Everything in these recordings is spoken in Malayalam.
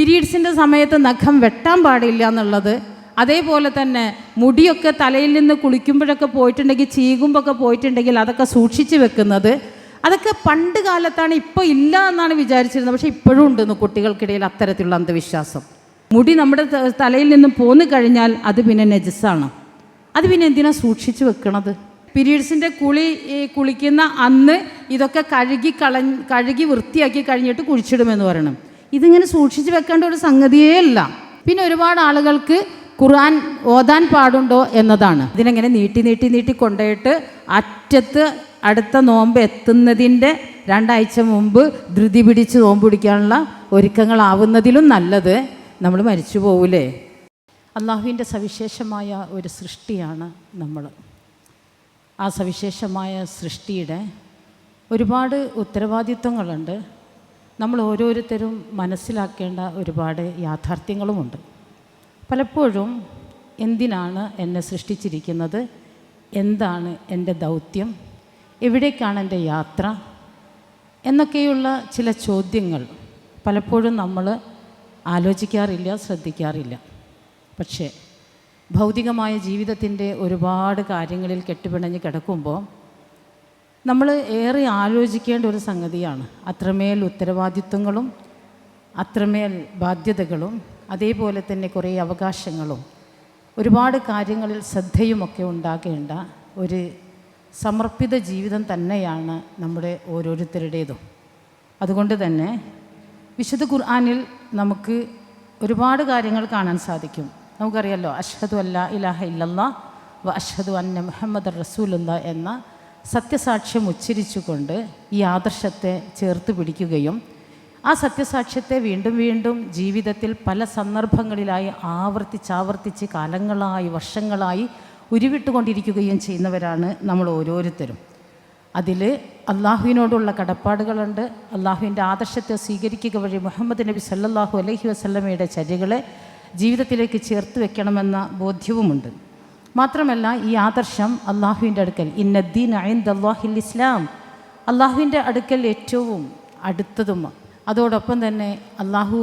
പീരീഡ്സിൻ്റെ സമയത്ത് നഖം വെട്ടാൻ പാടില്ല എന്നുള്ളത്, അതേപോലെ തന്നെ മുടിയൊക്കെ തലയിൽ നിന്ന് കുളിക്കുമ്പോഴൊക്കെ പോയിട്ടുണ്ടെങ്കിൽ, ചീകുമ്പോഴൊക്കെ പോയിട്ടുണ്ടെങ്കിൽ അതൊക്കെ സൂക്ഷിച്ച് വെക്കുന്നത്, അതൊക്കെ പണ്ട് കാലത്താണ്, ഇപ്പോൾ ഇല്ല എന്നാണ് വിചാരിച്ചിരുന്നത്. പക്ഷേ ഇപ്പോഴും ഉണ്ടെന്ന് കുട്ടികൾക്കിടയിൽ അത്തരത്തിലുള്ള അന്ധവിശ്വാസം. മുടി നമ്മുടെ തലയിൽ നിന്ന് പോന്നു കഴിഞ്ഞാൽ അത് പിന്നെ നജസാണ്. അത് പിന്നെ എന്തിനാ സൂക്ഷിച്ച് വെക്കണത്? പീരീഡ്സിൻ്റെ കുളിക്കുന്ന അന്ന് ഇതൊക്കെ കഴുകി വൃത്തിയാക്കി കഴിഞ്ഞിട്ട് കുഴിച്ചിടുമെന്ന് പറയണം. ഇതിങ്ങനെ സൂക്ഷിച്ച് വെക്കേണ്ട ഒരു സംഗതിയേ അല്ല. പിന്നെ ഒരുപാട് ആളുകൾക്ക് ഖുർആൻ ഓതാൻ പാടുണ്ടോ എന്നതാണ്. ഇതിനെങ്ങനെ നീട്ടി കൊണ്ടുപോയിട്ട് അറ്റത്ത് അടുത്ത നോമ്പ് എത്തുന്നതിൻ്റെ 2 ആഴ്ച മുമ്പ് ധൃതി പിടിച്ച് നോമ്പ് പിടിക്കാനുള്ള ഒരുക്കങ്ങളാവുന്നതിലും നല്ലത് നമ്മൾ മരിച്ചു പോവില്ലേ. അള്ളാഹുവിൻ്റെ സവിശേഷമായ ഒരു സൃഷ്ടിയാണ് നമ്മൾ. ആ സവിശേഷമായ സൃഷ്ടിയുടെ ഒരുപാട് ഉത്തരവാദിത്വങ്ങളുണ്ട്. നമ്മൾ ഓരോരുത്തരും മനസ്സിലാക്കേണ്ട ഒരുപാട് യാഥാർത്ഥ്യങ്ങളുമുണ്ട്. പലപ്പോഴും എന്തിനാണ് എന്നെ സൃഷ്ടിച്ചിരിക്കുന്നത്, എന്താണ് എൻ്റെ ദൗത്യം, എവിടേക്കാണ് എൻ്റെ യാത്ര എന്നൊക്കെയുള്ള ചില ചോദ്യങ്ങൾ പലപ്പോഴും നമ്മൾ ആലോചിക്കാറില്ല, ശ്രദ്ധിക്കാറില്ല. പക്ഷേ ഭൗതികമായ ജീവിതത്തിൻ്റെ ഒരുപാട് കാര്യങ്ങളിൽ കെട്ടുപിണഞ്ഞ് കിടക്കുമ്പോൾ നമ്മൾ ഏറെ ആലോചിക്കേണ്ട ഒരു സംഗതിയാണ്. അത്രമേൽ ഉത്തരവാദിത്വങ്ങളും അത്രമേൽ ബാധ്യതകളും അതേപോലെ തന്നെ കുറേ അവകാശങ്ങളും ഒരുപാട് കാര്യങ്ങളിൽ ശ്രദ്ധയുമൊക്കെ ഉണ്ടാകേണ്ട ഒരു സമർപ്പിത ജീവിതം തന്നെയാണ് നമ്മുടെ ഓരോരുത്തരുടേതും. അതുകൊണ്ട് തന്നെ വിശുദ്ധ ഖുർആനിൽ നമുക്ക് ഒരുപാട് കാര്യങ്ങൾ കാണാൻ സാധിക്കും. നമുക്കറിയാമല്ലോ, അഷ്ഹദു അല്ലാ ഇലാഹ ഇല്ലല്ലാഹ് വ അഷ്ഹദു അന്ന മുഹമ്മദ് റസൂലുള്ളാഹ് എന്ന സത്യസാക്ഷ്യം ഉച്ചരിച്ചുകൊണ്ട് ഈ ആദർശത്തെ ചേർത്ത് പിടിക്കുകയും ആ സത്യസാക്ഷ്യത്തെ വീണ്ടും വീണ്ടും ജീവിതത്തിൽ പല സന്ദർഭങ്ങളിലായി ആവർത്തിച്ച് കാലങ്ങളായി വർഷങ്ങളായി ഉരുവിട്ടുകൊണ്ടിരിക്കുകയും ചെയ്യുന്നവരാണ് നമ്മൾ ഓരോരുത്തരും. അതിൽ അള്ളാഹുവിനോടുള്ള കടപ്പാടുകളുണ്ട്. അള്ളാഹുവിൻ്റെ ആദർശത്തെ സ്വീകരിക്കുക വഴി മുഹമ്മദ് നബി സല്ലല്ലാഹു അലൈഹി വസല്ലമയുടെ ചര്യകളെ ജീവിതത്തിലേക്ക് ചേർത്ത് വെക്കണമെന്ന ബോധ്യവുമുണ്ട്. മാത്രമല്ല, ഈ ആദർശം അള്ളാഹുവിൻ്റെ അടുക്കൽ ഇന്നദ്ദീന ഇൻദല്ലാഹിൽ ഇസ്ലാം, അള്ളാഹുവിൻ്റെ അടുക്കൽ ഏറ്റവും അടുത്തതും അതോടൊപ്പം തന്നെ അള്ളാഹു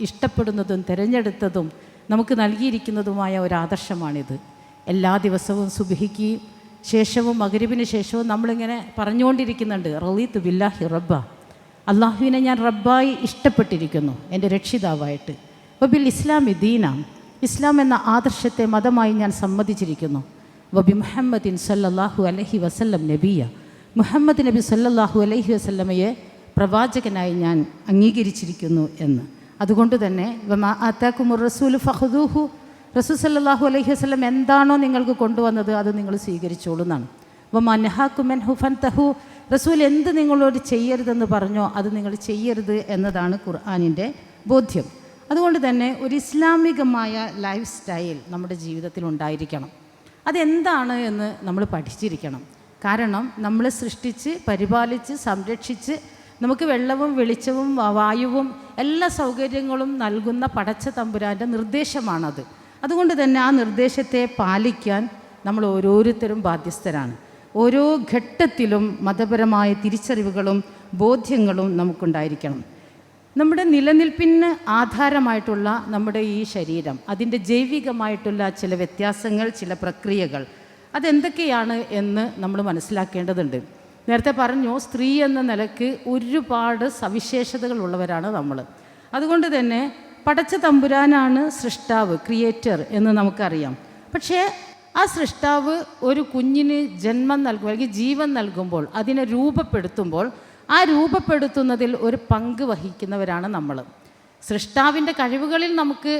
ഇഷ്ടപ്പെടുന്നതും തിരഞ്ഞെടുത്തതും നമുക്ക് നൽകിയിരിക്കുന്നതുമായ ഒരു ആദർശമാണിത്. എല്ലാ ദിവസവും സുബ്ഹിക്ക് ശേഷവും മഗ്രിബിന് ശേഷവും നമ്മളിങ്ങനെ പറഞ്ഞുകൊണ്ടിരിക്കുന്നുണ്ട്, റളീതു ബില്ലാഹി റബ്ബ, അള്ളാഹുവിനെ ഞാൻ റബ്ബായി ഇഷ്ടപ്പെട്ടിരിക്കുന്നു, എൻ്റെ രക്ഷിതാവായിട്ട്. വബിൽ ഇസ്ലാമി ദീന, ഇസ്ലാം എന്ന ആദർശത്തെ മതമായി ഞാൻ സമ്മതിച്ചിരിക്കുന്നു. വബി മുഹമ്മദിൻ സല്ലല്ലാഹു അലൈഹി വസല്ലം നബിയ, മുഹമ്മദ് നബി സല്ലല്ലാഹു അലൈഹി വസല്ലമയെ പ്രവാചകനായി ഞാൻ അംഗീകരിച്ചിരിക്കുന്നു എന്ന്. അതുകൊണ്ട് തന്നെ വമാ ആതാകുമുർ റസൂലു ഫഖുദൂഹു, റസൂൽ സല്ലല്ലാഹു അലൈഹി വസല്ലം എന്താണോ നിങ്ങൾക്ക് കൊണ്ടുവന്നത് അത് നിങ്ങൾ സ്വീകരിച്ചോളൂ എന്നാണ്. വമാ നഹാകും അൻഹു ഫൻതഹു, റസൂൽ എന്ത് നിങ്ങളോട് ചെയ്യരുതെന്ന് പറഞ്ഞോ അത് നിങ്ങൾ ചെയ്യരുത് എന്നതാണ് ഖുർആനിൻ്റെ ബോധ്യം. അതുകൊണ്ട് തന്നെ ഒരു ഇസ്ലാമികമായ ലൈഫ് സ്റ്റൈൽ നമ്മുടെ ജീവിതത്തിൽ ഉണ്ടായിരിക്കണം. അതെന്താണ് എന്ന് നമ്മൾ പഠിച്ചിരിക്കണം. കാരണം നമ്മളെ സൃഷ്ടിച്ച് പരിപാലിച്ച് സംരക്ഷിച്ച് നമുക്ക് വെള്ളവും വെളിച്ചവും വായുവും എല്ലാ സൗകര്യങ്ങളും നൽകുന്ന പടച്ച തമ്പുരാൻ്റെ നിർദ്ദേശമാണത്. അതുകൊണ്ട് തന്നെ ആ നിർദ്ദേശത്തെ പാലിക്കാൻ നമ്മൾ ഓരോരുത്തരും ബാധ്യസ്ഥരാണ്. ഓരോ ഘട്ടത്തിലും മതപരമായ തിരിച്ചറിവുകളും ബോധ്യങ്ങളും നമുക്കുണ്ടായിരിക്കണം. നമ്മുടെ നിലനിൽപ്പിന് ആധാരമായിട്ടുള്ള നമ്മുടെ ഈ ശരീരം, അതിൻ്റെ ജൈവികമായിട്ടുള്ള ചില വ്യത്യാസങ്ങൾ, ചില പ്രക്രിയകൾ, അതെന്തൊക്കെയാണ് എന്ന് നമ്മൾ മനസ്സിലാക്കേണ്ടതുണ്ട്. നേരത്തെ പറഞ്ഞു, സ്ത്രീ എന്ന നിലയ്ക്ക് ഒരുപാട് സവിശേഷതകളുള്ളവരാണ് നമ്മൾ. അതുകൊണ്ട് തന്നെ പടച്ച തമ്പുരാനാണ് സൃഷ്ടാവ്, ക്രിയേറ്റർ എന്ന് നമുക്കറിയാം. പക്ഷേ ആ സൃഷ്ടാവ് ഒരു കുഞ്ഞിന് ജന്മം നൽകുമ്പോൾ അല്ലെങ്കിൽ ജീവൻ നൽകുമ്പോൾ, അതിനെ രൂപപ്പെടുത്തുമ്പോൾ, ആ രൂപപ്പെടുത്തുന്നതിൽ ഒരു പങ്ക് വഹിക്കുന്നവരാണ് നമ്മൾ. സൃഷ്ടാവിൻ്റെ കഴിവുകളിൽ നമുക്ക്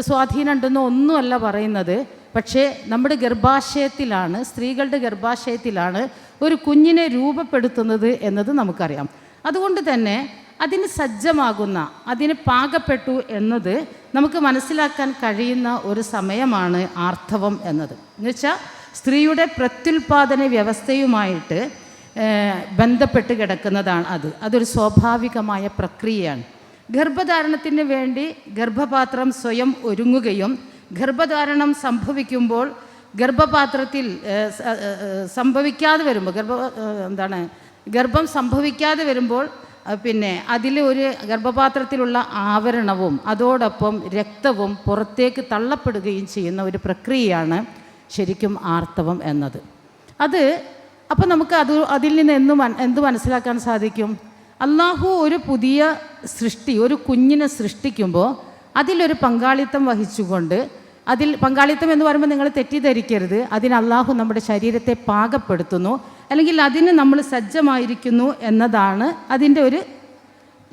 സ്വാധീനമുണ്ടെന്നോ ഒന്നുമല്ല പറയുന്നത്. പക്ഷേ നമ്മുടെ ഗർഭാശയത്തിലാണ്, സ്ത്രീകളുടെ ഗർഭാശയത്തിലാണ് ഒരു കുഞ്ഞിനെ രൂപപ്പെടുത്തുന്നത് എന്നത് നമുക്കറിയാം. അതുകൊണ്ട് തന്നെ അതിന് സജ്ജമാകുന്ന, അതിന് പാകപ്പെട്ടു എന്നത് നമുക്ക് മനസ്സിലാക്കാൻ കഴിയുന്ന ഒരു സമയമാണ് ആർത്തവം എന്നത്. എന്നുവെച്ചാൽ സ്ത്രീയുടെ പ്രത്യുൽപാദന വ്യവസ്ഥയുമായിട്ട് ബന്ധപ്പെട്ട് കിടക്കുന്നതാണ് അതൊരു സ്വാഭാവികമായ പ്രക്രിയയാണ്. ഗർഭധാരണത്തിന് വേണ്ടി ഗർഭപാത്രം സ്വയം ഒരുങ്ങുകയും ഗർഭധാരണം സംഭവിക്കുമ്പോൾ ഗർഭപാത്രത്തിൽ സംഭവിക്കാതെ വരുമ്പോൾ ഗർഭം സംഭവിക്കാതെ വരുമ്പോൾ പിന്നെ അതിൽ ഒരു ഗർഭപാത്രത്തിലുള്ള ആവരണവും അതോടൊപ്പം രക്തവും പുറത്തേക്ക് തള്ളപ്പെടുകയും ചെയ്യുന്ന ഒരു പ്രക്രിയയാണ് ശരിക്കും ആർത്തവം എന്നത്. അത് അപ്പോൾ നമുക്ക് അതിൽ നിന്ന് എന്ത് മനസ്സിലാക്കാൻ സാധിക്കും? അള്ളാഹു ഒരു പുതിയ സൃഷ്ടി, ഒരു കുഞ്ഞിനെ സൃഷ്ടിക്കുമ്പോൾ അതിലൊരു പങ്കാളിത്തം വഹിച്ചുകൊണ്ട്, അതിൽ പങ്കാളിത്തം എന്ന് പറയുമ്പോൾ നിങ്ങൾ തെറ്റിദ്ധരിക്കരുത്, അതിന് അള്ളാഹു നമ്മുടെ ശരീരത്തെ പാകപ്പെടുത്തുന്നു, അല്ലെങ്കിൽ അതിന് നമ്മൾ സജ്ജമായിരിക്കുന്നു എന്നതാണ് അതിൻ്റെ ഒരു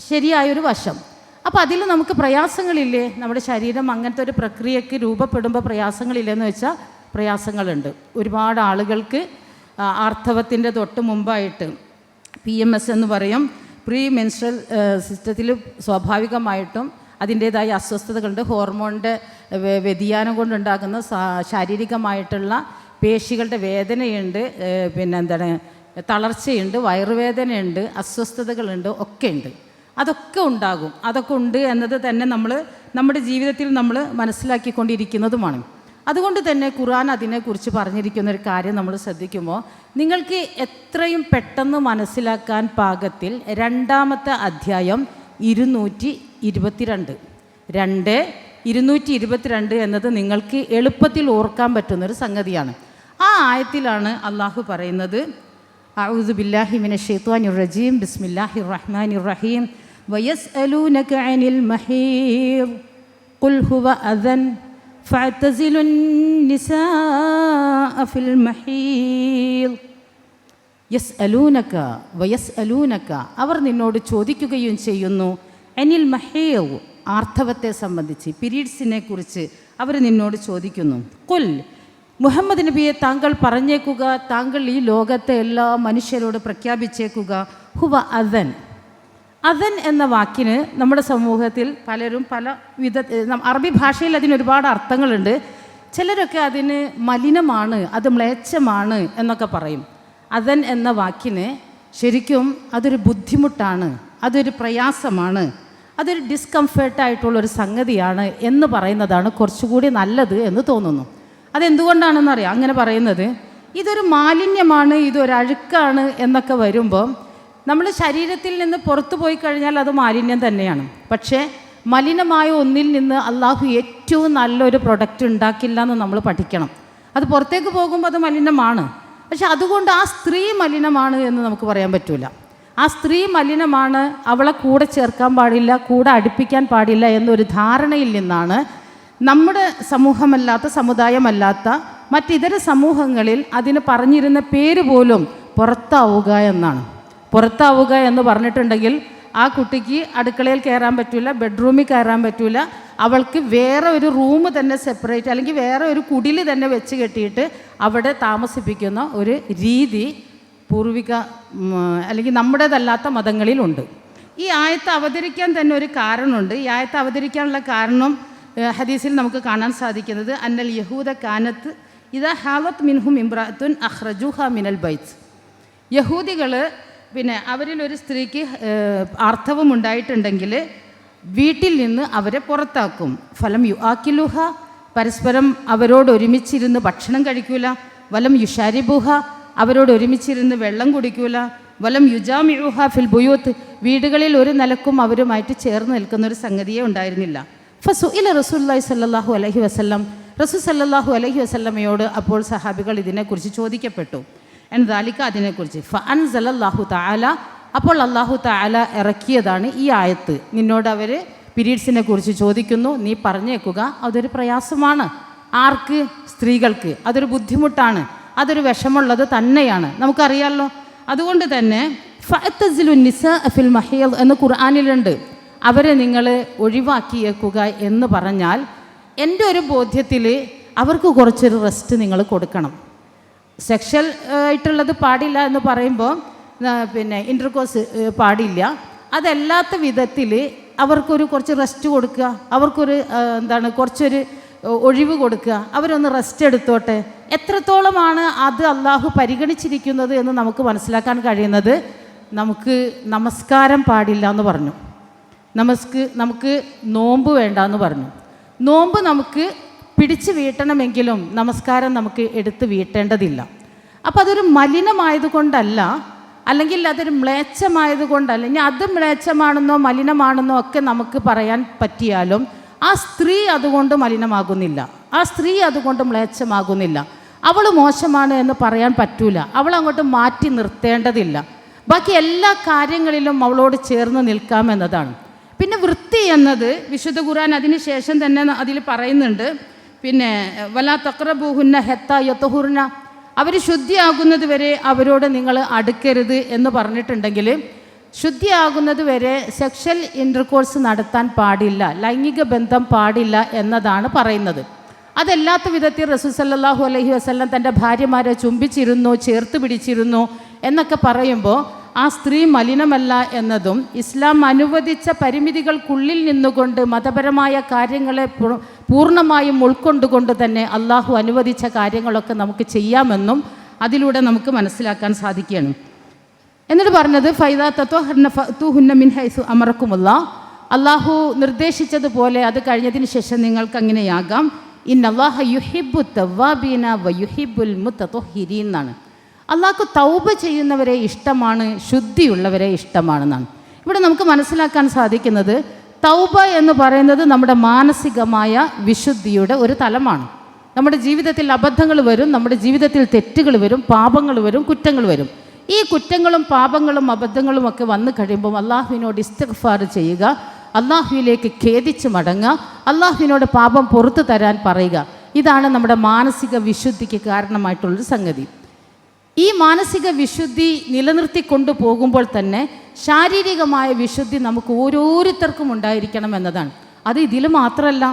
ശരിയായൊരു വശം. അപ്പോൾ അതിൽ നമുക്ക് പ്രയാസങ്ങളില്ലേ? നമ്മുടെ ശരീരം അങ്ങനത്തെ ഒരു പ്രക്രിയക്ക് രൂപപ്പെടുമ്പോൾ പ്രയാസങ്ങളില്ലെന്ന് വെച്ചാൽ പ്രയാസങ്ങളുണ്ട്. ഒരുപാട് ആളുകൾക്ക് ആർത്തവത്തിൻ്റെ തൊട്ട് മുമ്പായിട്ട് PMS എന്ന് പറയും, പ്രീ മെൻസ്ട്രൽ സിസ്റ്റത്തിൽ സ്വാഭാവികമായിട്ടും അതിൻ്റേതായ അസ്വസ്ഥതകളുണ്ട്. ഹോർമോണിൻ്റെ വ്യതിയാനം കൊണ്ടുണ്ടാകുന്ന ശാരീരികമായിട്ടുള്ള പേശികളുടെ വേദനയുണ്ട്, തളർച്ചയുണ്ട്, വയറുവേദനയുണ്ട്, അസ്വസ്ഥതകളുണ്ട്, ഒക്കെ ഉണ്ട്. അതൊക്കെ ഉണ്ടാകും. അതൊക്കെ ഉണ്ട് എന്നത് തന്നെ നമ്മുടെ ജീവിതത്തിൽ നമ്മൾ മനസ്സിലാക്കിക്കൊണ്ടിരിക്കുന്നതുമാണ്. അതുകൊണ്ട് തന്നെ ഖുർആൻ അതിനെക്കുറിച്ച് പറഞ്ഞിരിക്കുന്ന ഒരു കാര്യം നമ്മൾ ശ്രദ്ധിക്കുമ്പോൾ നിങ്ങൾക്ക് എത്രയും പെട്ടെന്ന് മനസ്സിലാക്കാൻ പാകത്തിൽ 2-ാമത്തെ അധ്യായം 222 എന്നത് നിങ്ങൾക്ക് എളുപ്പത്തിൽ ഓർക്കാൻ പറ്റുന്നൊരു സംഗതിയാണ്. ആ ആയത്തിലാണ് അള്ളാഹു പറയുന്നത്, അഊദു ബില്ലാഹി മിനശ് ശൈത്വാനിർ റജീം ബിസ്മില്ലാഹിർ റഹ്മാനിർ റഹീം വയസ്അലൂനക അനിൽ മഹീർ ഖുൽ ഹുവ അദൻ ഫഅ്തസിലുൻ നിസാഅ ഫിൽ മഹീർ. യസ്അലൂനക വയസ്അലൂനക, അവർ നിന്നോട് ചോദിക്കുകയും ചെയ്യുന്നു, അനിൽ മഹീർ, ആർത്തവത്തെ സംബന്ധിച്ച്, പീരീഡ്സിനെ കുറിച്ച് അവർ നിന്നോട് ചോദിക്കുന്നു. ഖുൽ, മുഹമ്മദ് നബിയെ താങ്കൾ പറഞ്ഞേക്കുക, താങ്കൾ ഈ ലോകത്തെ എല്ലാ മനുഷ്യരോട് പ്രഖ്യാപിച്ചേക്കുക, ഹുവ അദൻ. അദൻ എന്ന വാക്കിന് നമ്മുടെ സമൂഹത്തിൽ പലരും പല അറബി ഭാഷയിൽ അതിന് ഒരുപാട് അർത്ഥങ്ങളുണ്ട്. ചിലരൊക്കെ അതിന് മലിനമാണ്, അത് മ്ലേച്ഛമാണ് എന്നൊക്കെ പറയും. അദൻ എന്ന വാക്കിന് ശരിക്കും അതൊരു ബുദ്ധിമുട്ടാണ്, അതൊരു പ്രയാസമാണ്, അതൊരു ഡിസ്കംഫേർട്ടായിട്ടുള്ളൊരു സംഗതിയാണ് എന്ന് പറയുന്നതാണ് കുറച്ചുകൂടി നല്ലത് എന്ന് തോന്നുന്നു. അതെന്തുകൊണ്ടാണെന്നറിയാം അങ്ങനെ പറയുന്നത്? ഇതൊരു മാലിന്യമാണ്, ഇതൊരു അഴുക്കാണ് എന്നൊക്കെ വരുമ്പോൾ നമ്മൾ ശരീരത്തിൽ നിന്ന് പുറത്തു പോയി കഴിഞ്ഞാൽ അത് മാലിന്യം തന്നെയാണ്. പക്ഷേ മലിനമായ ഒന്നിൽ നിന്ന് അള്ളാഹു ഏറ്റവും നല്ലൊരു പ്രൊഡക്റ്റ് ഉണ്ടാക്കില്ല എന്ന് നമ്മൾ പഠിക്കണം. അത് പുറത്തേക്ക് പോകുമ്പോൾ അത് മലിനമാണ്. പക്ഷെ അതുകൊണ്ട് ആ സ്ത്രീ മലിനമാണ് എന്ന് നമുക്ക് പറയാൻ പറ്റില്ല. ആ സ്ത്രീ മലിനമാണ്, അവളെ കൂടെ ചേർക്കാൻ പാടില്ല, കൂടെ അടുപ്പിക്കാൻ പാടില്ല എന്നൊരു ധാരണയിൽ നിന്നാണ് നമ്മുടെ സമൂഹമല്ലാത്ത, സമുദായമല്ലാത്ത മറ്റിതര സമൂഹങ്ങളിൽ അതിന് പറഞ്ഞിരുന്ന പേര് പോലും പുറത്താവുക എന്നാണ്. പുറത്താവുക എന്ന് പറഞ്ഞിട്ടുണ്ടെങ്കിൽ ആ കുട്ടിക്ക് അടുക്കളയിൽ കയറാൻ പറ്റില്ല, ബെഡ്റൂമിൽ കയറാൻ പറ്റില്ല, അവൾക്ക് വേറെ ഒരു റൂം തന്നെ സെപ്പറേറ്റ് അല്ലെങ്കിൽ വേറെ ഒരു കുടിൽ തന്നെ വെച്ച് കെട്ടിയിട്ട് അവിടെ താമസിപ്പിക്കുന്ന ഒരു രീതി പൂർവിക അല്ലെങ്കിൽ നമ്മുടേതല്ലാത്ത മതങ്ങളിലുണ്ട്. ഈ ആയത്ത് അവതരിക്കാൻ തന്നെ ഒരു കാരണമുണ്ട്. ഈ ആയത്ത് അവതരിക്കാനുള്ള കാരണം ഹദീസിൽ നമുക്ക് കാണാൻ സാധിക്കുന്നത്, അന്നൽ യഹൂദ കാനത്ത് ഇദാ ഹാവത്ത് മിൻഹും ഇംറഅത്തുൻ അഖ്റജൂഹ മിനൽ ബൈത്ത്. യഹൂദികൾ അവരിൽ ഒരു സ്ത്രീക്ക് ആർത്തവം ഉണ്ടായിട്ടുണ്ടെങ്കിൽ വീട്ടിൽ നിന്ന് അവരെ പുറത്താക്കും. ഫലം യുആക്കിലുഹ, പരസ്പരം അവരോട് ഒരുമിച്ചിരുന്ന് ഭക്ഷണം കഴിക്കൂല. വലം യുഷാരിബുഹ, അവരോട് ഒരുമിച്ചിരുന്ന് വെള്ളം കുടിക്കൂല. വലം യുജാമിഉഹ ഫിൽ ബുയൂത്ത്, വീടുകളിൽ ഒരു നിലക്കും അവരുമായിട്ട് ചേർന്ന് നിൽക്കുന്നൊരു സംഗതിയേ ഉണ്ടായിരുന്നില്ല. ഫസുഇല റസൂലുള്ളാഹി സ്വല്ലല്ലാഹു അലൈഹി വസല്ലം, റസൂൽ സല്ലല്ലാഹു അലൈഹി വസല്ലമയോട് അപ്പോൾ സഹാബികൾ ഇതിനെക്കുറിച്ച് ചോദിക്കപ്പെട്ടു. ദാലിക, അതിനെക്കുറിച്ച്. ഫഅൻസലല്ലാഹു തആല, അപ്പോൾ അല്ലാഹു തആല ഇറക്കിയതാണ് ഈ ആയത്ത്. നിന്നോട് അവർ പീരീഡ്സിനെ കുറിച്ച് ചോദിക്കുന്നു, നീ പറഞ്ഞേക്കുക അതൊരു പ്രയാസമാണ്. ആർക്ക്? സ്ത്രീകൾക്ക്. അതൊരു ബുദ്ധിമുട്ടാണ്, അതൊരു വിഷമുള്ളത് തന്നെയാണ്, നമുക്കറിയാമല്ലോ. അതുകൊണ്ട് തന്നെ ഫഅ്തസിലുൻ നിസാഅ ഫിൽ മഹീദ് എന്ന് ഖുർആനിലുണ്ട്. അവരെ നിങ്ങൾ ഒഴിവാക്കിയേക്കുക എന്ന് പറഞ്ഞാൽ എൻ്റെ ഒരു ബോധ്യത്തിൽ അവർക്ക് കുറച്ചൊരു റെസ്റ്റ് നിങ്ങൾ കൊടുക്കണം. സെക്ഷൽ ആയിട്ടുള്ളത് പാടില്ല എന്ന് പറയുമ്പോൾ ഇൻ്റർകോഴ്സ് പാടില്ല, അതല്ലാത്ത വിധത്തിൽ അവർക്കൊരു കുറച്ച് റെസ്റ്റ് കൊടുക്കുക, അവർക്കൊരു കുറച്ചൊരു ഒഴിവ് കൊടുക്കുക, അവരൊന്ന് റെസ്റ്റ് എടുത്തോട്ടെ. എത്രത്തോളമാണ് അത് അള്ളാഹു പരിഗണിച്ചിരിക്കുന്നത് എന്ന് നമുക്ക് മനസ്സിലാക്കാൻ കഴിയുന്നത്, നമുക്ക് നമസ്കാരം പാടില്ല എന്ന് പറഞ്ഞു, നമുക്ക് നോമ്പ് വേണ്ട എന്ന് പറഞ്ഞു. നോമ്പ് നമുക്ക് പിടിച്ച് വീട്ടണമെങ്കിലും നമസ്കാരം നമുക്ക് എടുത്ത് വീട്ടേണ്ടതില്ല. അപ്പം അതൊരു മലിനമായതുകൊണ്ടല്ല, അല്ലെങ്കിൽ അതൊരു മ്ലേച്ഛമായതുകൊണ്ട്, അല്ലെങ്കിൽ അത് മ്ലേച്ഛമാണെന്നോ മലിനമാണെന്നോ ഒക്കെ നമുക്ക് പറയാൻ പറ്റിയാലും ആ സ്ത്രീ അതുകൊണ്ട് മലിനമാകുന്നില്ല, ആ സ്ത്രീ അതുകൊണ്ട് മ്ലേച്ഛമാകുന്നില്ല. അവൾ മോശമാണ് എന്ന് പറയാൻ പറ്റൂല, അവൾ അങ്ങോട്ട് മാറ്റി നിർത്തേണ്ടതില്ല. ബാക്കി എല്ലാ കാര്യങ്ങളിലും അവളോട് ചേർന്ന് നിൽക്കാമെന്നതാണ്. പിന്നെ വൃത്തി എന്നത് വിശുദ്ധ ഖുർആൻ അതിന് ശേഷം തന്നെ അതിൽ പറയുന്നുണ്ട്. പിന്നെ വലാ തഖ്റബൂഹുന്ന ഹത്താ യത്ഹുർന, അവർ ശുദ്ധിയാകുന്നത് വരെ അവരോട് നിങ്ങൾ അടുക്കരുത് എന്ന് പറഞ്ഞിട്ടുണ്ടെങ്കിൽ ശുദ്ധിയാകുന്നത് വരെ സെക്ഷൽ ഇൻ്റർകോഴ്സ് നടത്താൻ പാടില്ല, ലൈംഗിക ബന്ധം പാടില്ല എന്നതാണ് പറയുന്നത്. അതല്ലാത്ത വിധത്തിൽ റസൂൽ സല്ലല്ലാഹു അലൈഹി വസല്ലം തൻ്റെ ഭാര്യമാരെ ചുംബിച്ചിരുന്നു, ചേർത്ത് പിടിച്ചിരുന്നു എന്നൊക്കെ പറയുമ്പോൾ ആ സ്ത്രീ മലിനമല്ല എന്നതും ഇസ്ലാം അനുവദിച്ച പരിമിതികൾക്കുള്ളിൽ നിന്നുകൊണ്ട് മതപരമായ കാര്യങ്ങളെ പൂർണ്ണമായും ഉൾക്കൊണ്ടുകൊണ്ട് തന്നെ അള്ളാഹു അനുവദിച്ച കാര്യങ്ങളൊക്കെ നമുക്ക് ചെയ്യാമെന്നും അതിലൂടെ നമുക്ക് മനസ്സിലാക്കാൻ സാധിക്കുകയാണ്. എന്നിട്ട് പറഞ്ഞത് ഫൈദാ തത്വഹുന്ന മിൻ ഹൈസു അമറക്കുമുല്ലാഹ്, അള്ളാഹു നിർദ്ദേശിച്ചതുപോലെ അത് കഴിഞ്ഞതിന് ശേഷം നിങ്ങൾക്ക് അങ്ങനെയാകാം. ഇന്നല്ലാഹ യുഹിബ്ബു തവ്വാബീന വയുഹിബ്ബുൽ മുത്തത്വഹിരീൻ എന്നാണ്. അള്ളാഹ്ക്ക് തൗബ ചെയ്യുന്നവരെ ഇഷ്ടമാണ്, ശുദ്ധിയുള്ളവരെ ഇഷ്ടമാണെന്നാണ്. ഇവിടെ നമുക്ക് മനസ്സിലാക്കാൻ സാധിക്കുന്നത് തൗബ എന്ന് പറയുന്നത് നമ്മുടെ മാനസികമായ വിശുദ്ധിയുടെ ഒരു തലമാണ്. നമ്മുടെ ജീവിതത്തിൽ അബദ്ധങ്ങൾ വരും, നമ്മുടെ ജീവിതത്തിൽ തെറ്റുകൾ വരും, പാപങ്ങൾ വരും, കുറ്റങ്ങൾ വരും. ഈ കുറ്റങ്ങളും പാപങ്ങളും അബദ്ധങ്ങളും ഒക്കെ വന്നു കഴിയുമ്പോൾ അള്ളാഹുവിനോട് ഇസ്തിഗ്ഫാർ ചെയ്യുക, അള്ളാഹുവിലേക്ക് ഖേദിച്ച് മടങ്ങുക, അള്ളാഹുവിനോട് പാപം പുറത്തു തരാൻ പറയുക. ഇതാണ് നമ്മുടെ മാനസിക വിശുദ്ധിക്ക് കാരണമായിട്ടുള്ളൊരു സംഗതി. ഈ മാനസിക വിശുദ്ധി നിലനിർത്തിക്കൊണ്ടു പോകുമ്പോൾ തന്നെ ശാരീരികമായ വിശുദ്ധി നമുക്ക് ഓരോരുത്തർക്കും ഉണ്ടായിരിക്കണം എന്നതാണ്. അത് ഇതിൽ മാത്രമല്ല.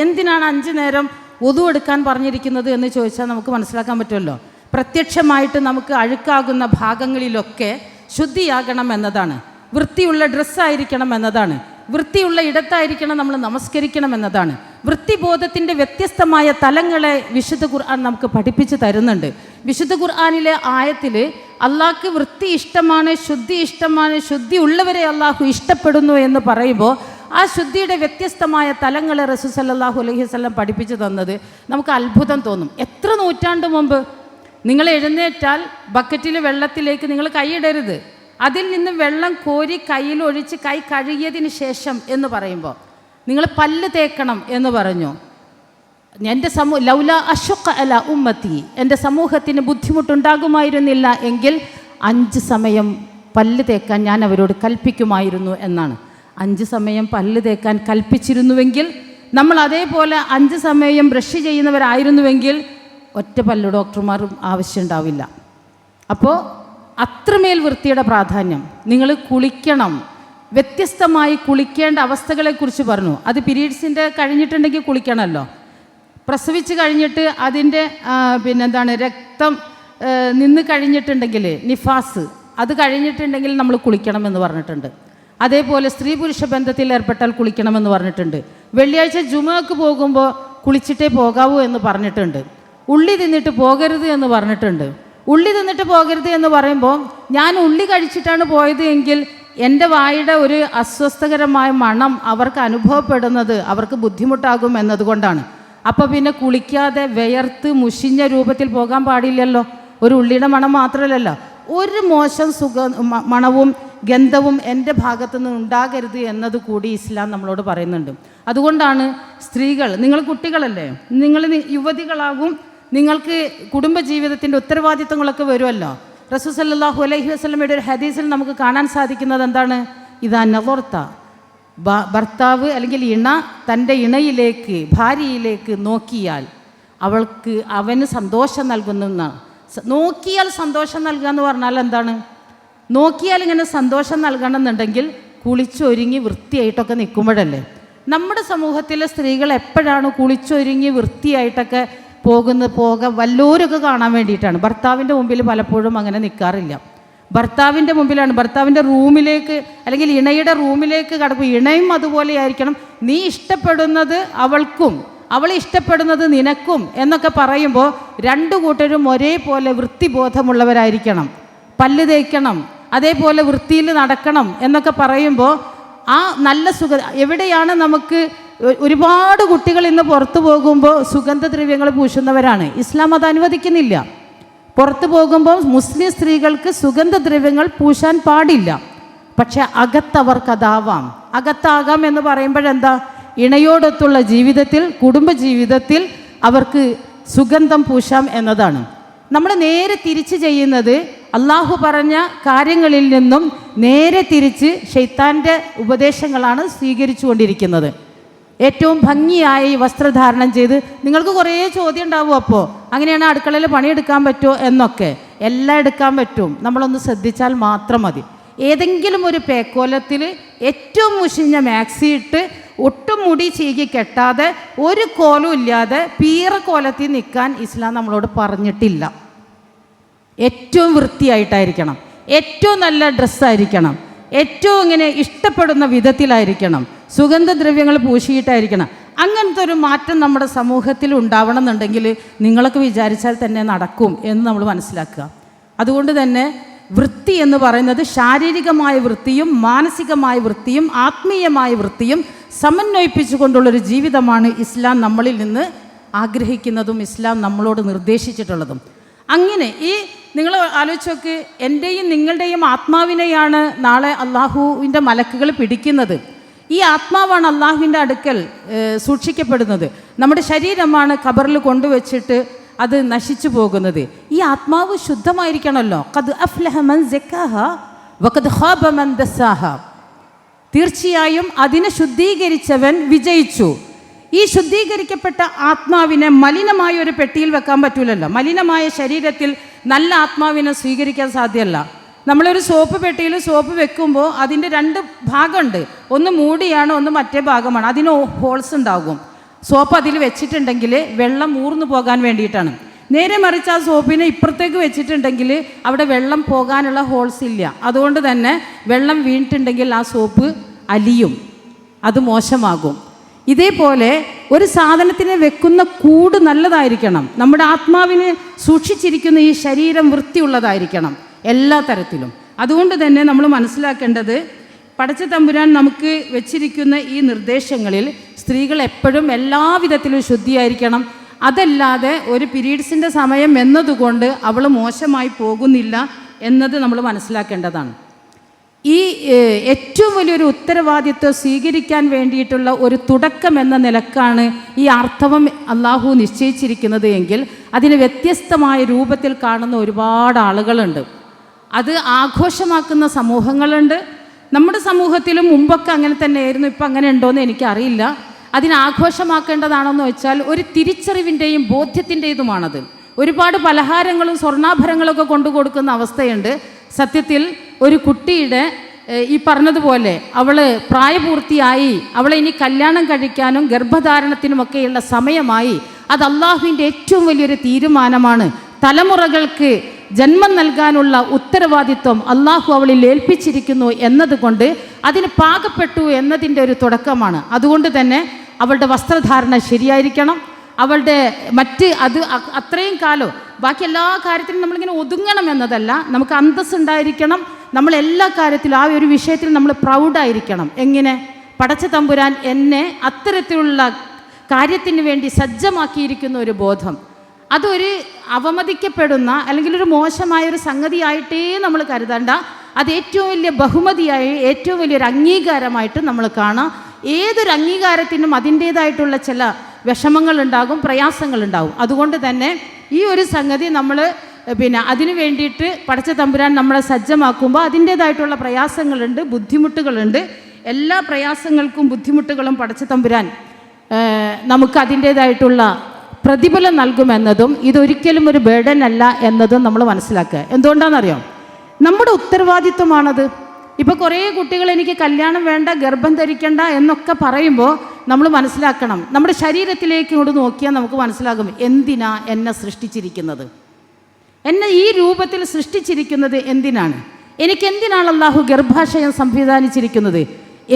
എന്തിനാണ് 5 നേരം വുദു എടുക്കാൻ പറഞ്ഞിരിക്കുന്നത് എന്ന് ചോദിച്ചാൽ നമുക്ക് മനസ്സിലാക്കാൻ പറ്റുമല്ലോ. പ്രത്യക്ഷമായിട്ട് നമുക്ക് അഴുക്കാകുന്ന ഭാഗങ്ങളിലൊക്കെ ശുദ്ധിയാകണം എന്നതാണ്. വൃത്തിയുള്ള ഡ്രസ്സായിരിക്കണം എന്നതാണ്. വൃത്തിയുള്ള ഇടത്തായിരിക്കണം നമ്മൾ നമസ്കരിക്കണം എന്നതാണ്. വൃത്തിബോധത്തിൻ്റെ വ്യത്യസ്തമായ തലങ്ങളെ വിശുദ്ധ ഖുർആൻ നമുക്ക് പഠിപ്പിച്ച് തരുന്നുണ്ട്. വിശുദ്ധ ഖുർആനിലെ ആയത്തിൽ അള്ളാഹ്ക്ക് വൃത്തി ഇഷ്ടമാണ്, ശുദ്ധി ഇഷ്ടമാണ്, ശുദ്ധി ഉള്ളവരെ അള്ളാഹു ഇഷ്ടപ്പെടുന്നു എന്ന് പറയുമ്പോൾ ആ ശുദ്ധിയുടെ വ്യത്യസ്തമായ തലങ്ങളെ റസൂൽ സല്ലല്ലാഹു അലൈഹി വസല്ലം പഠിപ്പിച്ചു തന്നത് നമുക്ക് അത്ഭുതം തോന്നും. എത്ര നൂറ്റാണ്ട് മുമ്പ് നിങ്ങൾ എഴുന്നേറ്റാൽ ബക്കറ്റിൽ വെള്ളത്തിലേക്ക് നിങ്ങൾ കൈയിടരുത്, അതിൽ നിന്ന് വെള്ളം കോരി കയ്യിലൊഴിച്ച് കൈ കഴുകിയതിന് ശേഷം എന്ന് പറയുമ്പോൾ നിങ്ങൾ പല്ല് തേക്കണം എന്ന് പറഞ്ഞു. എൻ്റെ ലൗല അശുഖ അല ഉമ്മത്തി, എൻ്റെ സമൂഹത്തിന് ബുദ്ധിമുട്ടുണ്ടാകുമായിരുന്നില്ല എങ്കിൽ 5 സമയം പല്ല് തേക്കാൻ ഞാൻ അവരോട് കൽപ്പിക്കുമായിരുന്നു എന്നാണ്. 5 സമയം പല്ല് തേക്കാൻ കൽപ്പിച്ചിരുന്നുവെങ്കിൽ, നമ്മൾ അതേപോലെ 5 സമയം ബ്രഷ് ചെയ്യുന്നവരായിരുന്നുവെങ്കിൽ ഒറ്റ പല്ല് ഡോക്ടർമാരും ആവശ്യമുണ്ടാവില്ല. അപ്പോൾ അത്രമേൽ വൃത്തിയുടെ പ്രാധാന്യം. നിങ്ങൾ കുളിക്കണം, വ്യത്യസ്തമായി കുളിക്കേണ്ട അവസ്ഥകളെക്കുറിച്ച് പറഞ്ഞു. അത് പീരീഡ്സിൻ്റെ കഴിഞ്ഞിട്ടുണ്ടെങ്കിൽ കുളിക്കണമല്ലോ, പ്രസവിച്ച് കഴിഞ്ഞിട്ട് അതിൻ്റെ രക്തം നിന്ന് കഴിഞ്ഞിട്ടുണ്ടെങ്കിൽ നിഫാസ് അത് കഴിഞ്ഞിട്ടുണ്ടെങ്കിൽ നമ്മൾ കുളിക്കണമെന്ന് പറഞ്ഞിട്ടുണ്ട്. അതേപോലെ സ്ത്രീ പുരുഷ ബന്ധത്തിൽ ഏർപ്പെട്ടാൽ കുളിക്കണമെന്ന് പറഞ്ഞിട്ടുണ്ട്. വെള്ളിയാഴ്ച ജുമുഅക്ക് പോകുമ്പോൾ കുളിച്ചിട്ടേ പോകാവൂ എന്ന് പറഞ്ഞിട്ടുണ്ട്. ഉള്ളി തിന്നിട്ട് പോകരുത് എന്ന് പറഞ്ഞിട്ടുണ്ട്. ഉള്ളി തിന്നിട്ട് പോകരുത് എന്ന് പറയുമ്പോൾ ഞാൻ ഉള്ളി കഴിച്ചിട്ടാണ് പോയത് എങ്കിൽ എൻ്റെ വായുടെ ഒരു അസ്വസ്ഥകരമായ മണം അവർക്ക് അനുഭവപ്പെടുന്നത് അവർക്ക് ബുദ്ധിമുട്ടാകും എന്നതുകൊണ്ടാണ്. അപ്പോൾ പിന്നെ കുളിക്കാതെ വിയർത്ത് മുഷിഞ്ഞ രൂപത്തിൽ പോകാൻ പാടില്ലല്ലോ. ഒരു ഉള്ളിയുടെ മണം മാത്രമല്ലല്ലോ, ഒരു മോശം മണവും ഗന്ധവും എൻ്റെ ഭാഗത്തുനിന്ന് ഉണ്ടാകരുത് എന്നത് കൂടി ഇസ്ലാം നമ്മളോട് പറയുന്നുണ്ട്. അതുകൊണ്ടാണ് സ്ത്രീകൾ, നിങ്ങൾ കുട്ടികളല്ലേ, നിങ്ങൾ യുവതികളാകും, നിങ്ങൾക്ക് കുടുംബജീവിതത്തിൻ്റെ ഉത്തരവാദിത്തങ്ങളൊക്കെ വരുമല്ലോ. റസൂൽ സല്ലല്ലാഹു അലൈഹി വസല്ലമയുടെ ഒരു ഹദീസിൽ നമുക്ക് കാണാൻ സാധിക്കുന്നത് എന്താണ്? ഇദാ നദർത, ഭർത്താവ് അല്ലെങ്കിൽ ഇണ തൻ്റെ ഇണയിലേക്ക്, ഭാര്യയിലേക്ക് നോക്കിയാൽ അവന് സന്തോഷം നൽകുന്നതാണ്. നോക്കിയാൽ സന്തോഷം നൽകുക എന്ന് പറഞ്ഞാൽ എന്താണ്? നോക്കിയാൽ ഇങ്ങനെ സന്തോഷം നൽകണമെന്നുണ്ടെങ്കിൽ കുളിച്ചൊരുങ്ങി വൃത്തിയായിട്ടൊക്കെ നിൽക്കുമ്പോഴല്ലേ. നമ്മുടെ സമൂഹത്തിലെ സ്ത്രീകൾ എപ്പോഴാണ് കുളിച്ചൊരുങ്ങി വൃത്തിയായിട്ടൊക്കെ വല്ലവരൊക്കെ കാണാൻ വേണ്ടിയിട്ടാണ്. ഭർത്താവിൻ്റെ മുമ്പിൽ പലപ്പോഴും അങ്ങനെ നിൽക്കാറില്ല. ഭർത്താവിൻ്റെ മുമ്പിലാണ്, ഭർത്താവിൻ്റെ റൂമിലേക്ക് അല്ലെങ്കിൽ ഇണയുടെ റൂമിലേക്ക് കടക്കും. ഇണയും അതുപോലെ ആയിരിക്കണം. നീ ഇഷ്ടപ്പെടുന്നത് അവൾക്കും അവൾ ഇഷ്ടപ്പെടുന്നത് നിനക്കും എന്നൊക്കെ പറയുമ്പോൾ 2 കൂട്ടരും ഒരേപോലെ വൃത്തിബോധമുള്ളവരായിരിക്കണം. പല്ല് തേക്കണം, അതേപോലെ വൃത്തിയിൽ നടക്കണം എന്നൊക്കെ പറയുമ്പോൾ ആ നല്ല എവിടെയാണ് നമുക്ക് ഒരുപാട് കുട്ടികൾ ഇന്ന് പുറത്തു പോകുമ്പോൾ സുഗന്ധദ്രവ്യങ്ങൾ പൂശുന്നവരാണ്. ഇസ്ലാം അത് അനുവദിക്കുന്നില്ല. പുറത്തു പോകുമ്പോൾ മുസ്ലിം സ്ത്രീകൾക്ക് സുഗന്ധദ്രവ്യങ്ങൾ പൂശാൻ പാടില്ല. പക്ഷെ അകത്തവർക്കതാവാം. അകത്താകാം എന്ന് പറയുമ്പോഴെന്താ, ഇണയോടൊത്തുള്ള ജീവിതത്തിൽ, കുടുംബജീവിതത്തിൽ അവർക്ക് സുഗന്ധം പൂശാം എന്നതാണ്. നമ്മൾ നേരെ തിരിച്ച് ചെയ്യുന്നത് അള്ളാഹു പറഞ്ഞ കാര്യങ്ങളിൽ നിന്നും നേരെ തിരിച്ച് ശൈത്താൻ്റെ ഉപദേശങ്ങളാണ് സ്വീകരിച്ചു കൊണ്ടിരിക്കുന്നത്. ഏറ്റവും ഭംഗിയായി വസ്ത്രധാരണം ചെയ്ത്, നിങ്ങൾക്ക് കുറേ ചോദ്യം ഉണ്ടാവും. അപ്പോൾ അങ്ങനെയാണ് അടുക്കളയിൽ പണിയെടുക്കാൻ പറ്റുമോ എന്നൊക്കെ. എല്ലാം എടുക്കാൻ പറ്റും, നമ്മളൊന്ന് ശ്രദ്ധിച്ചാൽ മാത്രം മതി. ഏതെങ്കിലും ഒരു പേക്കോലത്തിൽ ഏറ്റവും മുഷിഞ്ഞ മാക്സി ഇട്ട് ഒട്ടും മുടി ചീകി കെട്ടാതെ ഒരു കോലും ഇല്ലാതെ പീറക്കോലത്തിൽ നിൽക്കാൻ ഇസ്ലാം നമ്മളോട് പറഞ്ഞിട്ടില്ല. ഏറ്റവും വൃത്തിയായിട്ടായിരിക്കണം, ഏറ്റവും നല്ല ഡ്രസ്സായിരിക്കണം, ഏറ്റവും ഇങ്ങനെ ഇഷ്ടപ്പെടുന്ന വിധത്തിലായിരിക്കണം, സുഗന്ധദ്രവ്യങ്ങൾ പൂശിയിട്ടായിരിക്കണം. അങ്ങനത്തെ ഒരു മാറ്റം നമ്മുടെ സമൂഹത്തിൽ ഉണ്ടാവണം എന്നുണ്ടെങ്കിൽ നിങ്ങളൊക്കെ വിചാരിച്ചാൽ തന്നെ നടക്കും എന്ന് നമ്മൾ മനസ്സിലാക്കുക. അതുകൊണ്ട് തന്നെ വൃത്തി എന്ന് പറയുന്നത് ശാരീരികമായ വൃത്തിയും മാനസികമായ വൃത്തിയും ആത്മീയമായ വൃത്തിയും സമന്വയിപ്പിച്ചുകൊണ്ടുള്ളൊരു ജീവിതമാണ് ഇസ്ലാം നമ്മളിൽ നിന്ന് ആഗ്രഹിക്കുന്നതും ഇസ്ലാം നമ്മളോട് നിർദ്ദേശിച്ചിട്ടുള്ളതും. അങ്ങനെ ഈ നിങ്ങൾ ആലോചിച്ച് നോക്ക്, എൻ്റെയും നിങ്ങളുടെയും ആത്മാവിനെയാണ് നാളെ അള്ളാഹുവിൻ്റെ മലക്കുകൾ പിടിക്കുന്നത്. ഈ ആത്മാവാണ് അള്ളാഹുവിൻ്റെ അടുക്കൽ സൂക്ഷിക്കപ്പെടുന്നത്. നമ്മുടെ ശരീരമാണ് ഖബറിൽ കൊണ്ടുവച്ചിട്ട് അത് നശിച്ചു പോകുന്നത്. ഈ ആത്മാവ് ശുദ്ധമായിരിക്കണമല്ലോ. ഖദ് അഫ്ലഹ മൻ സക്കാഹ വഖദ് ഖാബ മൻ ദസ്സാഹ. തീർച്ചയായും അതിനെ ശുദ്ധീകരിച്ചവൻ വിജയിച്ചു. ഈ ശുദ്ധീകരിക്കപ്പെട്ട ആത്മാവിനെ മലിനമായ ഒരു പെട്ടിയിൽ വെക്കാൻ പറ്റൂലല്ലോ. മലിനമായ ശരീരത്തിൽ നല്ല ആത്മാവിനെ സ്വീകരിക്കാൻ സാധ്യമല്ല. നമ്മളൊരു സോപ്പ് പെട്ടിയിൽ സോപ്പ് വെക്കുമ്പോൾ അതിൻ്റെ രണ്ട് ഭാഗമുണ്ട്. ഒന്ന് മൂടിയാണ്, ഒന്ന് മറ്റേ ഭാഗമാണ്. അതിന് ഹോൾസ് ഉണ്ടാകും. സോപ്പ് അതിൽ വെച്ചിട്ടുണ്ടെങ്കിൽ വെള്ളം ഊർന്നു പോകാൻ വേണ്ടിയിട്ടാണ്. നേരെ മറിച്ച് ആ സോപ്പിനെ ഇപ്പുറത്തേക്ക് വെച്ചിട്ടുണ്ടെങ്കിൽ അവിടെ വെള്ളം പോകാനുള്ള ഹോൾസ് ഇല്ല. അതുകൊണ്ട് തന്നെ വെള്ളം വീണിട്ടുണ്ടെങ്കിൽ ആ സോപ്പ് അലിയും, അത് മോശമാകും. ഇതേപോലെ ഒരു സാധനത്തിനെ വെക്കുന്ന കൂട് നല്ലതായിരിക്കണം. നമ്മുടെ ആത്മാവിനെ സൂക്ഷിച്ചിരിക്കുന്ന ഈ ശരീരം വൃത്തിയുള്ളതായിരിക്കണം എല്ലാ തരത്തിലും. അതുകൊണ്ട് തന്നെ നമ്മൾ മനസ്സിലാക്കേണ്ടത്, പടച്ച തമ്പുരാൻ നമുക്ക് വെച്ചിരിക്കുന്ന ഈ നിർദ്ദേശങ്ങളിൽ സ്ത്രീകൾ എപ്പോഴും എല്ലാവിധത്തിലും ശുദ്ധിയായിരിക്കണം. അതല്ലാതെ ഒരു പീരീഡ്സിൻ്റെ സമയം എന്നതുകൊണ്ട് അവൾ മോശമായി പോകുന്നില്ല എന്നത് നമ്മൾ മനസ്സിലാക്കേണ്ടതാണ്. ഈ ഏറ്റവും വലിയൊരു ഉത്തരവാദിത്വം സ്വീകരിക്കാൻ വേണ്ടിയിട്ടുള്ള ഒരു തുടക്കം എന്ന നിലക്കാണ് ഈ ആർത്തവം അള്ളാഹു നിശ്ചയിച്ചിരിക്കുന്നത് എങ്കിൽ അതിന് വ്യത്യസ്തമായ രൂപത്തിൽ കാണുന്ന ഒരുപാട് ആളുകളുണ്ട്. അത് ആഘോഷമാക്കുന്ന സമൂഹങ്ങളുണ്ട്. നമ്മുടെ സമൂഹത്തിലും മുമ്പൊക്കെ അങ്ങനെ തന്നെയായിരുന്നു. ഇപ്പം അങ്ങനെ ഉണ്ടോയെന്ന് എനിക്കറിയില്ല. അതിനാഘോഷമാക്കേണ്ടതാണെന്ന് വെച്ചാൽ ഒരു തിരിച്ചറിവിൻ്റെയും ബോധ്യത്തിൻ്റെതുമാണത്. ഒരുപാട് പലഹാരങ്ങളും സ്വർണ്ണാഭരണങ്ങളൊക്കെ കൊണ്ടു കൊടുക്കുന്ന അവസ്ഥയുണ്ട്. സത്യത്തിൽ ഒരു കുട്ടിയുടെ ഈ പറഞ്ഞതുപോലെ അവൾ പ്രായപൂർത്തിയായി, അവളെ ഇനി കല്യാണം കഴിക്കാനും ഗർഭധാരണത്തിനുമൊക്കെയുള്ള സമയമായി. അത് അള്ളാഹുവിൻ്റെ ഏറ്റവും വലിയൊരു തീരുമാനമാണ്. തലമുറകൾക്ക് ജന്മം നൽകാനുള്ള ഉത്തരവാദിത്വം അള്ളാഹു അവളിൽ ഏൽപ്പിച്ചിരിക്കുന്നു എന്നതുകൊണ്ട് അതിന് പാകപ്പെട്ടു എന്നതിൻ്റെ ഒരു തുടക്കമാണ്. അതുകൊണ്ട് തന്നെ അവളുടെ വസ്ത്രധാരണ ശരിയായിരിക്കണം. അവളുടെ അത് അത്രയും കാലം ബാക്കി എല്ലാ കാര്യത്തിലും നമ്മളിങ്ങനെ ഒതുങ്ങണം എന്നതല്ല, നമുക്ക് അന്തസ്സുണ്ടായിരിക്കണം. നമ്മളെല്ലാ കാര്യത്തിലും ആ ഒരു വിഷയത്തിൽ നമ്മൾ പ്രൗഡായിരിക്കണം. എങ്ങനെ? പടച്ച തമ്പുരാൻ എന്നെ അത്തരത്തിലുള്ള കാര്യത്തിന് വേണ്ടി സജ്ജമാക്കിയിരിക്കുന്ന ഒരു ബോധം. അതൊരു അവമതിക്കപ്പെടുന്ന അല്ലെങ്കിൽ ഒരു മോശമായൊരു സംഗതിയായിട്ടേ നമ്മൾ കരുതണ്ട. അത് ഏറ്റവും വലിയ ബഹുമതിയായി, ഏറ്റവും വലിയൊരു അംഗീകാരമായിട്ട് നമ്മൾ കാണാം. ഏതൊരു അംഗീകാരത്തിനും അതിൻ്റേതായിട്ടുള്ള ചില വിഷമങ്ങളുണ്ടാകും, പ്രയാസങ്ങളുണ്ടാകും. അതുകൊണ്ട് തന്നെ ഈ ഒരു സംഗതി നമ്മൾ അതിനു വേണ്ടിയിട്ട് പടച്ച തമ്പുരാൻ നമ്മളെ സജ്ജമാക്കുമ്പോൾ അതിൻ്റേതായിട്ടുള്ള പ്രയാസങ്ങളുണ്ട്, ബുദ്ധിമുട്ടുകളുണ്ട്. എല്ലാ പ്രയാസങ്ങൾക്കും ബുദ്ധിമുട്ടുകളും പടച്ച തമ്പുരാൻ നമുക്ക് അതിൻ്റേതായിട്ടുള്ള പ്രതിഫലം നൽകുമെന്നതും ഇതൊരിക്കലും ഒരു ബേർഡൻ അല്ല എന്നതും നമ്മൾ മനസ്സിലാക്കുക. എന്തുകൊണ്ടാണെന്നറിയാം? നമ്മുടെ ഉത്തരവാദിത്വമാണത്. ഇപ്പോൾ കുറേ കുട്ടികൾ എനിക്ക് കല്യാണം വേണ്ട, ഗർഭം ധരിക്കണ്ട എന്നൊക്കെ പറയുമ്പോൾ നമ്മൾ മനസ്സിലാക്കണം, നമ്മുടെ ശരീരത്തിലേക്ക് ഇങ്ങോട്ട് നോക്കിയാൽ നമുക്ക് മനസ്സിലാകും എന്തിനാ എന്നെ സൃഷ്ടിച്ചിരിക്കുന്നത്, എന്നെ ഈ രൂപത്തിൽ സൃഷ്ടിച്ചിരിക്കുന്നത് എന്തിനാണ്, എനിക്കെന്തിനാണ് അള്ളാഹു ഗർഭാശയം സംവിധാനിച്ചിരിക്കുന്നത്,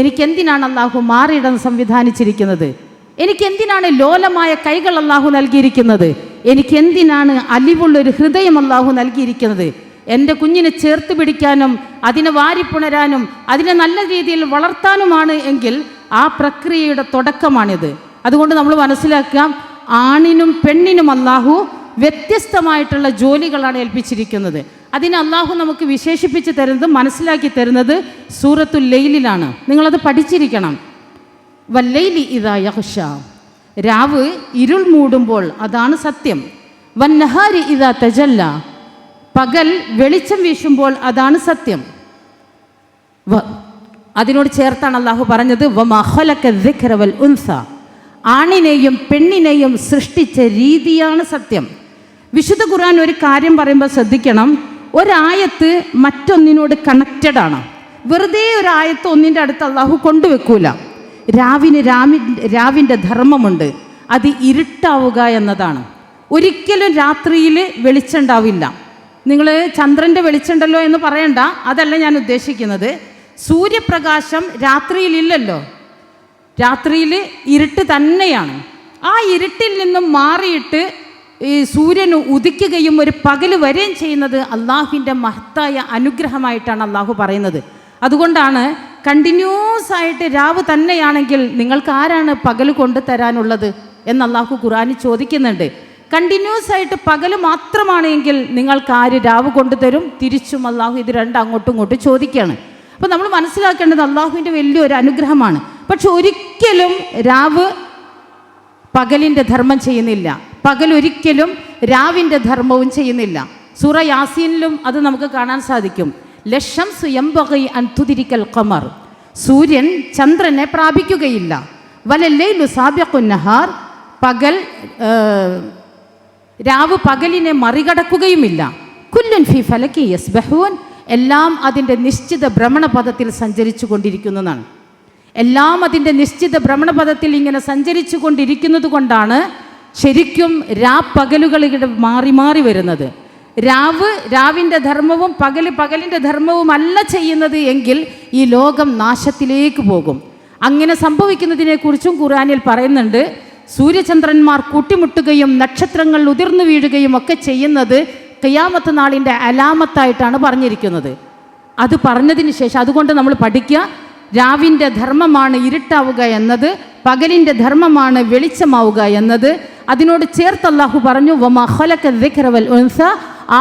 എനിക്കെന്തിനാണ് അള്ളാഹു മാറിയിടം സംവിധാനിച്ചിരിക്കുന്നത്, എനിക്കെന്തിനാണ് ലോലമായ കൈകൾ അള്ളാഹു നൽകിയിരിക്കുന്നത്, എനിക്കെന്തിനാണ് അലിവുള്ളൊരു ഹൃദയം അള്ളാഹു നൽകിയിരിക്കുന്നത്. എൻ്റെ കുഞ്ഞിനെ ചേർത്ത് പിടിക്കാനും അതിനെ വാരിപ്പുണരാനും അതിനെ നല്ല രീതിയിൽ വളർത്താനുമാണ് എങ്കിൽ ആ പ്രക്രിയയുടെ തുടക്കമാണിത്. അതുകൊണ്ട് നമ്മൾ മനസ്സിലാക്കുക, ആണിനും പെണ്ണിനും അള്ളാഹു വ്യത്യസ്തമായിട്ടുള്ള ജോലികളാണ് ഏൽപ്പിച്ചിരിക്കുന്നത്. അതിന് അള്ളാഹു നമുക്ക് വിശേഷിപ്പിച്ച് തരുന്നത്, മനസ്സിലാക്കി തരുന്നത് സൂറത്തുൽ ലൈലിലാണ്. നിങ്ങളത് പഠിച്ചിരിക്കണം. വല്ലൈലി ഇദാ യഗ്ഷ, രാവ് ഇരുൾ മൂടുമ്പോൾ അതാണ് സത്യം. വന്നഹാരി ഇദാ തജല്ല, പകൽ വെളിച്ചം വീശുമ്പോൾ അതാണ് സത്യം. അതിനോട് ചേർത്താണ് അള്ളാഹു പറഞ്ഞത് വമാ ഖലഖ ദിക്റ വൽ ഉൻസ, ആണിനെയും പെണ്ണിനെയും സൃഷ്ടിച്ച രീതിയാണ് സത്യം. വിശുദ്ധ ഖുർആൻ ഒരു കാര്യം പറയുമ്പോൾ ശ്രദ്ധിക്കണം, ഒരായത്ത് മറ്റൊന്നിനോട് കണക്റ്റഡ് ആണ്. വെറുതെ ഒരു ആയത്ത് ഒന്നിൻ്റെ അടുത്ത് അള്ളാഹു കൊണ്ടുവെക്കൂല. രാവിൻ്റെ ധർമ്മമുണ്ട്, അത് ഇരുട്ടാവുക എന്നതാണ്. ഒരിക്കലും രാത്രിയിൽ വെളിച്ചമുണ്ടാവില്ല. നിങ്ങൾ ചന്ദ്രൻ്റെ വെളിച്ചമുണ്ടല്ലോ എന്ന് പറയണ്ട, അതല്ല ഞാൻ ഉദ്ദേശിക്കുന്നത്. സൂര്യപ്രകാശം രാത്രിയിലില്ലല്ലോ, രാത്രിയിൽ ഇരുട്ട് തന്നെയാണ്. ആ ഇരുട്ടിൽ നിന്നും മാറിയിട്ട് ഈ സൂര്യന് ഉദിക്കുകയും ഒരു പകൽ വരെയും ചെയ്യുന്നത് അള്ളാഹുവിൻ്റെ മഹത്തായ അനുഗ്രഹമായിട്ടാണ് അള്ളാഹു പറയുന്നത്. അതുകൊണ്ടാണ് കണ്ടിന്യൂസ് ആയിട്ട് രാവ് തന്നെയാണെങ്കിൽ നിങ്ങൾക്ക് ആരാണ് പകൽ കൊണ്ടു തരാനുള്ളത് എന്ന് അള്ളാഹു ഖുർആനിൽ ചോദിക്കുന്നുണ്ട്. കണ്ടിന്യൂസ് ആയിട്ട് പകൽ മാത്രമാണെങ്കിൽ നിങ്ങൾക്ക് ആര് രാവ് കൊണ്ടുതരും? തിരിച്ചും അള്ളാഹു ഇത് രണ്ടും അങ്ങോട്ടും ഇങ്ങോട്ടും ചോദിക്കുകയാണ്. അപ്പോൾ നമ്മൾ മനസ്സിലാക്കേണ്ടത് അള്ളാഹുവിൻ്റെ വലിയൊരു അനുഗ്രഹമാണ്. പക്ഷെ ഒരിക്കലും രാവ് പകലിൻ്റെ ധർമ്മം ചെയ്യുന്നില്ല, പകലൊരിക്കലും രാവിൻ്റെ ധർമ്മവും ചെയ്യുന്നില്ല. സൂറ യാസീനിലും അത് നമുക്ക് കാണാൻ സാധിക്കും. ലശംസു യംബഗി അൻ തുദ്രിക്കൽ ഖമർ, സൂര്യൻ ചന്ദ്രനെ പ്രാപിക്കുകയില്ല. വലല്ലൈലു സാബിഖുൻ നഹാർ, രാവ് പകലിനെ മറികടക്കുകയുമില്ല. കുല്ലുൻ ഫീ ഫലകി യസ്ബഹൂൻ, എല്ലാം അതിൻ്റെ നിശ്ചിത ഭ്രമണപഥത്തിൽ സഞ്ചരിച്ചു കൊണ്ടിരിക്കുന്നതാണ്. എല്ലാം അതിൻ്റെ നിശ്ചിത ഭ്രമണപഥത്തിൽ ഇങ്ങനെ സഞ്ചരിച്ചു കൊണ്ടിരിക്കുന്നത് കൊണ്ടാണ് ശരിക്കും പകലുകളിവിടെ മാറി മാറി വരുന്നത്. രാവിൻ്റെ ധർമ്മവും പകലിൻ്റെ ധർമ്മവും അല്ല ചെയ്യുന്നത് എങ്കിൽ ഈ ലോകം നാശത്തിലേക്ക് പോകും. അങ്ങനെ സംഭവിക്കുന്നതിനെക്കുറിച്ചും ഖുർആനിൽ പറയുന്നുണ്ട്. സൂര്യചന്ദ്രന്മാർ കൂട്ടിമുട്ടുകയും നക്ഷത്രങ്ങൾ ഉതിർന്നു വീഴുകയും ഒക്കെ ചെയ്യുന്നത് ഖിയാമത്ത് നാളിൻ്റെ അലാമത്തായിട്ടാണ് പറഞ്ഞിരിക്കുന്നത്. അത് പറഞ്ഞതിന് ശേഷം അതുകൊണ്ട് നമ്മൾ പഠിക്കുക, രാവിൻ്റെ ധർമ്മമാണ് ഇരുട്ടാവുക എന്നത്, പകലിൻ്റെ ധർമ്മമാണ് വെളിച്ചമാവുക എന്നത്. അതിനോട് ചേർത്ത് അല്ലാഹു പറഞ്ഞു വമാ ഖലഖ ദിക്റ വൽ ഉൻസ,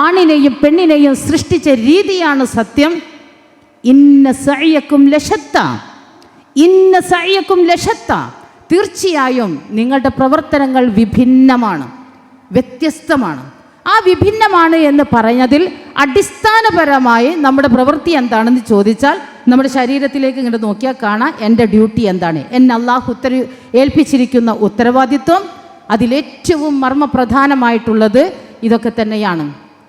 ആണിനെയും പെണ്ണിനെയും സൃഷ്ടിച്ച രീതിയാണ് സത്യം. ഇന്ന സഅയകും ലശത്ത, ഇന്ന സഅയകും ലശത്ത, തീർച്ചയായും നിങ്ങളുടെ പ്രവർത്തനങ്ങൾ വിഭിന്നമാണ്, വ്യത്യസ്തമാണ്. ആ വിഭിന്നമാണ് എന്ന് പറഞ്ഞതിൽ അടിസ്ഥാനപരമായി നമ്മുടെ പ്രവൃത്തി എന്താണെന്ന് ചോദിച്ചാൽ നമ്മുടെ ശരീരത്തിലേക്ക് ഇങ്ങോട്ട് നോക്കിയാൽ കാണാം എൻ്റെ ഡ്യൂട്ടി എന്താണ്, എന്നെ അള്ളാഹു ഏൽപ്പിച്ചിരിക്കുന്ന ഉത്തരവാദിത്വം. അതിലേറ്റവും മർമ്മപ്രധാനമായിട്ടുള്ളത് ഇതൊക്കെ തന്നെയാണ്.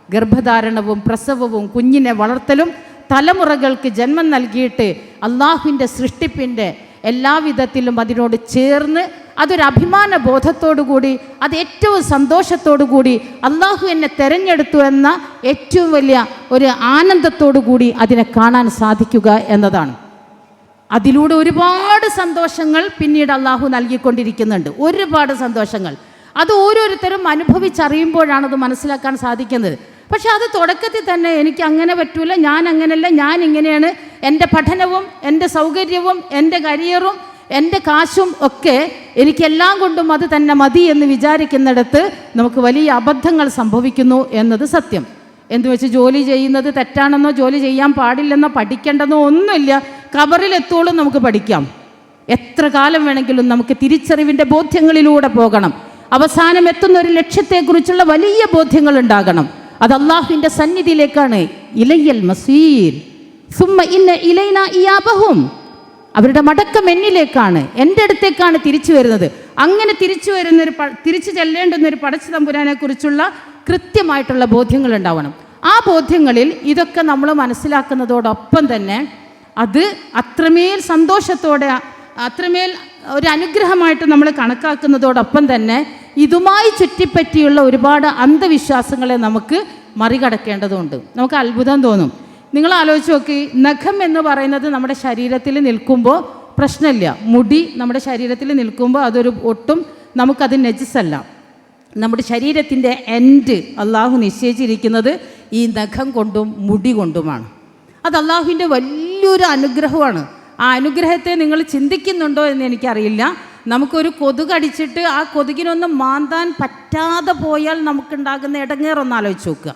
ഗർഭധാരണവും പ്രസവവും കുഞ്ഞിനെ വളർത്തലും തലമുറകൾക്ക് ജന്മം നൽകിയിട്ട് അള്ളാഹുവിൻ്റെ സൃഷ്ടിപ്പിൻ്റെ എല്ലാവിധത്തിലും അതിനോട് ചേർന്ന് അതൊരു അഭിമാന ബോധത്തോടുകൂടി, അത് ഏറ്റവും സന്തോഷത്തോടു കൂടി അള്ളാഹു എന്നെ തിരഞ്ഞെടുത്തു എന്ന ഏറ്റവും വലിയ ഒരു ആനന്ദത്തോടു കൂടി അതിനെ കാണാൻ സാധിക്കുക എന്നതാണ്. അതിലൂടെ ഒരുപാട് സന്തോഷങ്ങൾ പിന്നീട് അള്ളാഹു നൽകിക്കൊണ്ടിരിക്കുന്നുണ്ട്, ഒരുപാട് സന്തോഷങ്ങൾ. അത് ഓരോരുത്തരും അനുഭവിച്ചറിയുമ്പോഴാണ് അത് മനസ്സിലാക്കാൻ സാധിക്കുന്നത്. പക്ഷെ അത് തുടക്കത്തിൽ തന്നെ എനിക്ക് അങ്ങനെ പറ്റൂല, ഞാൻ അങ്ങനെയല്ല, ഞാൻ ഇങ്ങനെയാണ്, എൻ്റെ പഠനവും എൻ്റെ സൗകര്യവും എൻ്റെ കരിയറും എൻ്റെ കാശും ഒക്കെ എനിക്കെല്ലാം കൊണ്ടും അത് തന്നെ മതി എന്ന് വിചാരിക്കുന്നിടത്ത് നമുക്ക് വലിയ അബദ്ധങ്ങൾ സംഭവിക്കുന്നു എന്നത് സത്യം. എന്ന് വെച്ച് ജോലി ചെയ്യുന്നത് തെറ്റാണെന്നോ ജോലി ചെയ്യാൻ പാടില്ലെന്നോ പഠിക്കേണ്ടെന്നോ ഒന്നുമില്ല. ഖബറിലെത്തോളം നമുക്ക് പഠിക്കാം, എത്ര കാലം വേണമെങ്കിലും നമുക്ക് തിരിച്ചറിവിൻ്റെ ബോധ്യങ്ങളിലൂടെ പോകണം. അവസാനം എത്തുന്ന ഒരു ലക്ഷ്യത്തെക്കുറിച്ചുള്ള വലിയ ബോധ്യങ്ങൾ ഉണ്ടാകണം. അത് അള്ളാഹുവിൻ്റെ സന്നിധിയിലേക്കാണ്. ഇലയ്യൽ മസീർ സുമ്മ ഇന്ന ഇലൈന ഇയാബഹും, അവരുടെ മടക്കം എന്നിലേക്കാണ്, എൻ്റെ അടുത്തേക്കാണ് തിരിച്ചു വരുന്നത്. അങ്ങനെ തിരിച്ചു ചെല്ലേണ്ടുന്നൊരു പടച്ച തമ്പുരാനെ കുറിച്ചുള്ള കൃത്യമായിട്ടുള്ള ബോധ്യങ്ങൾ ഉണ്ടാവണം. ആ ബോധ്യങ്ങളിൽ ഇതൊക്കെ നമ്മൾ മനസ്സിലാക്കുന്നതോടൊപ്പം തന്നെ അത് അത്രമേൽ സന്തോഷത്തോടെ, അത്രമേൽ ഒരു അനുഗ്രഹമായിട്ട് നമ്മൾ കണക്കാക്കുന്നതോടൊപ്പം തന്നെ ഇതുമായി ചുറ്റിപ്പറ്റിയുള്ള ഒരുപാട് അന്ധവിശ്വാസങ്ങളെ നമുക്ക് മറികടക്കേണ്ടതുണ്ട്. നമുക്ക് അത്ഭുതം തോന്നും. നിങ്ങൾ ആലോചിച്ച് നോക്കി, നഖം എന്ന് പറയുന്നത് നമ്മുടെ ശരീരത്തിൽ നിൽക്കുമ്പോൾ പ്രശ്നമില്ല. മുടി നമ്മുടെ ശരീരത്തിൽ നിൽക്കുമ്പോൾ അതൊരു ഒട്ടും നമുക്കത് നജസല്ല. നമ്മുടെ ശരീരത്തിൻ്റെ എൻഡ് അള്ളാഹു നിശ്ചയിച്ചിരിക്കുന്നത് ഈ നഖം കൊണ്ടും മുടി കൊണ്ടുമാണ്. അത് അള്ളാഹുവിൻ്റെ വലിയൊരു അനുഗ്രഹമാണ്. ആ അനുഗ്രഹത്തെ നിങ്ങൾ ചിന്തിക്കുന്നുണ്ടോ എന്ന് എനിക്കറിയില്ല. നമുക്കൊരു കൊതുക് കടിച്ചിട്ട് ആ കൊതുകിനൊന്ന് മാന്താൻ പറ്റാതെ പോയാൽ നമുക്കുണ്ടാകുന്ന ഇടങ്ങേറൊന്ന് ആലോചിച്ച് നോക്കുക.